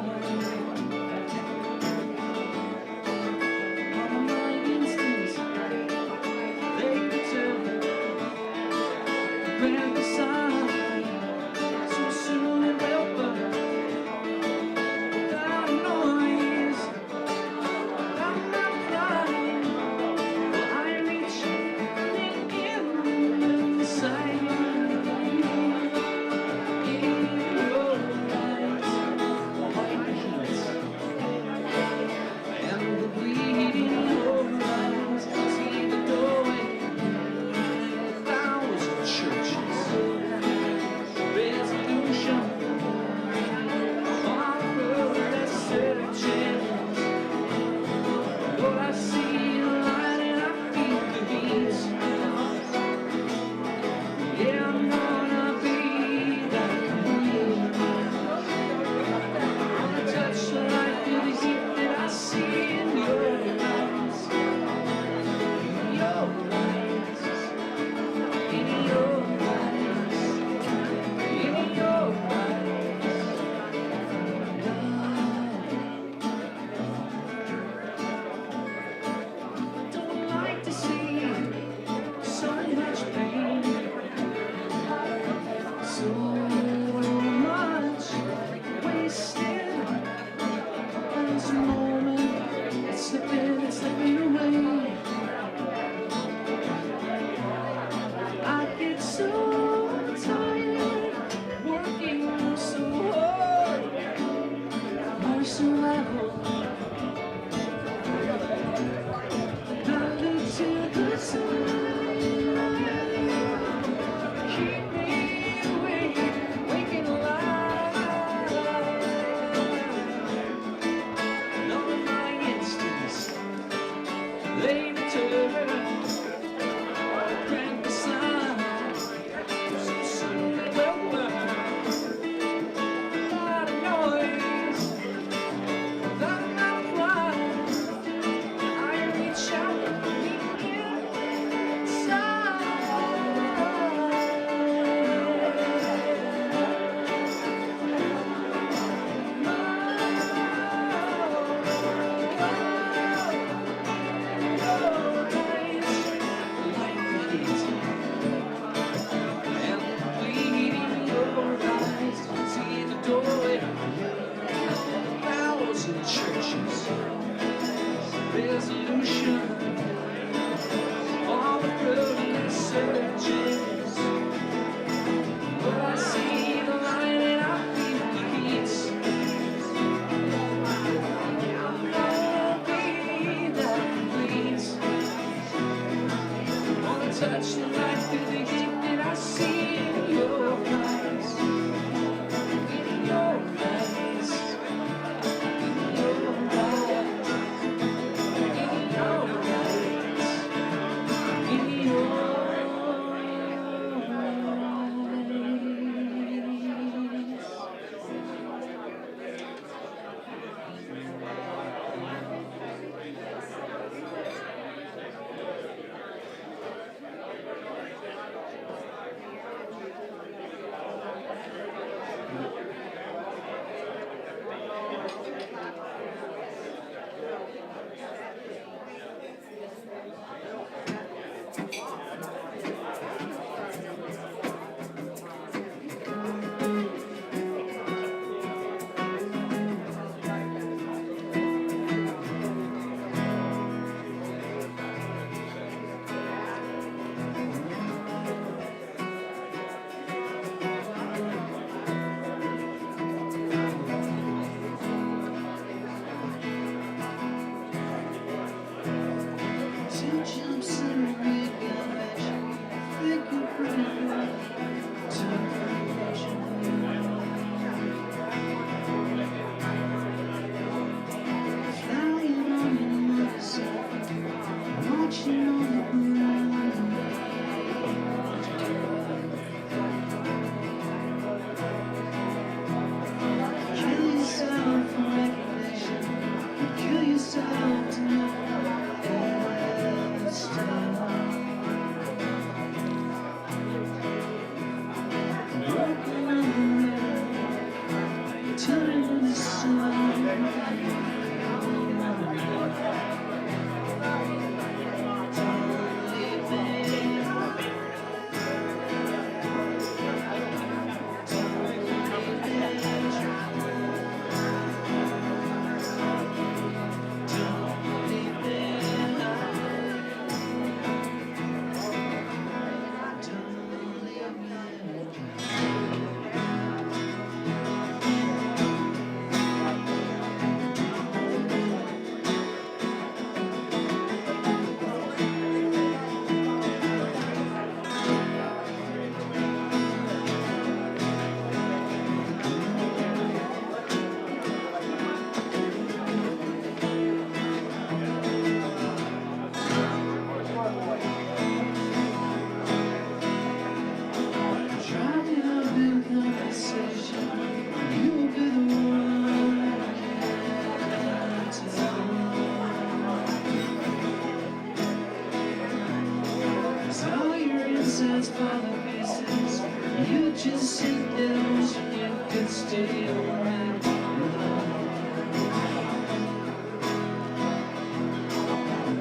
sit there wishing you could stay around.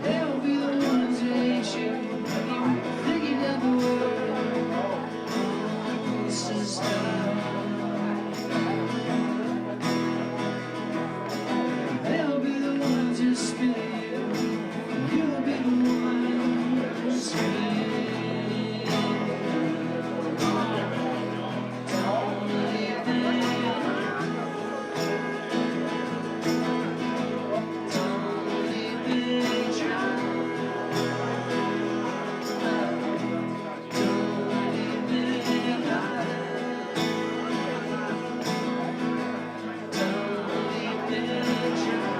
They'll be the ones who hate you when you figured out the world, sister. They'll be the ones who spit at you. You'll be the one who spit. Don't leave them. Don't leave me dry. Don't leave me high. Don't leave me dry.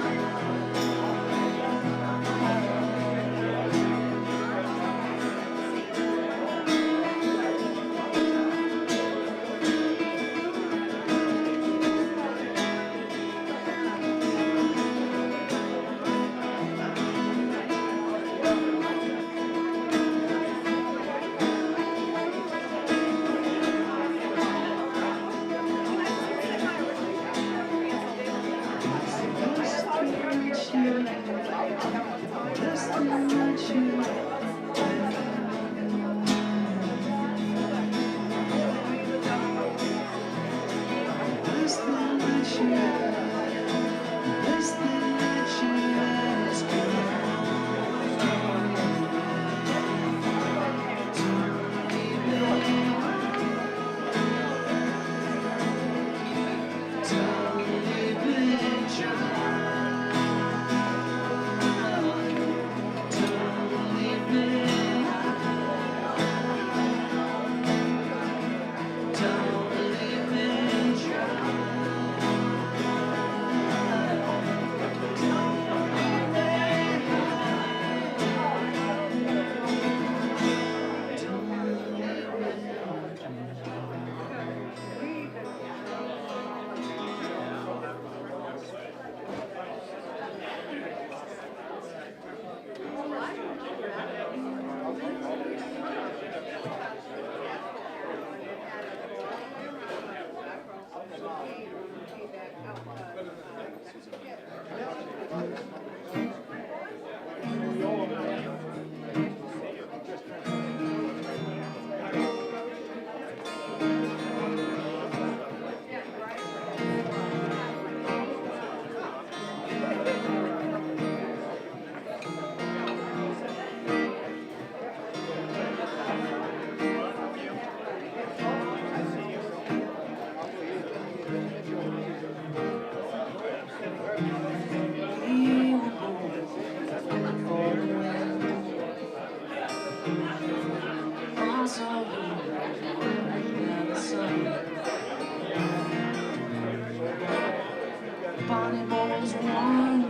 Bonnie boys one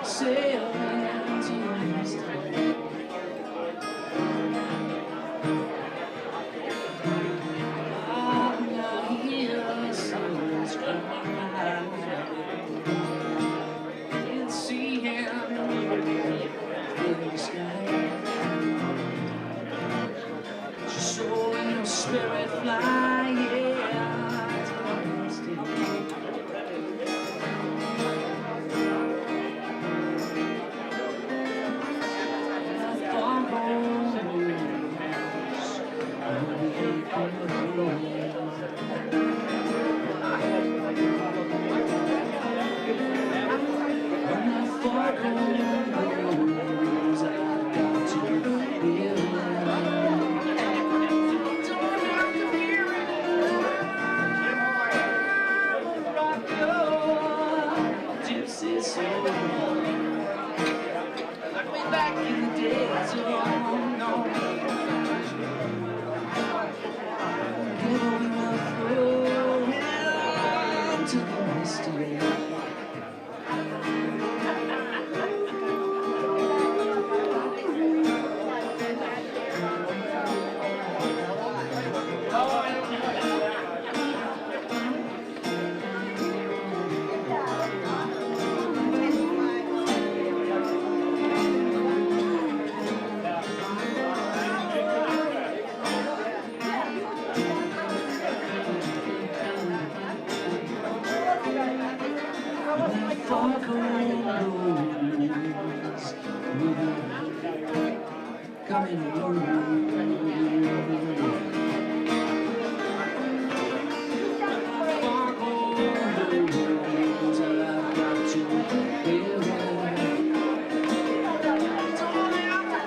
sailing to the east. I'm not here, someone's crying. Can't see him in the sky. Just soul and spirit fly, yeah, to the stage. and that foghorn goes with a coming home. Foghorn goes, I've got to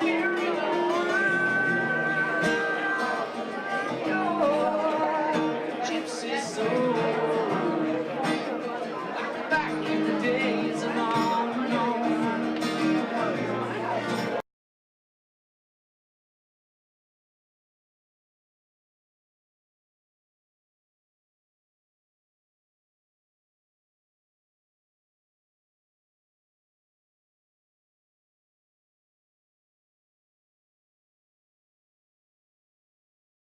hear it. Gypsy soul.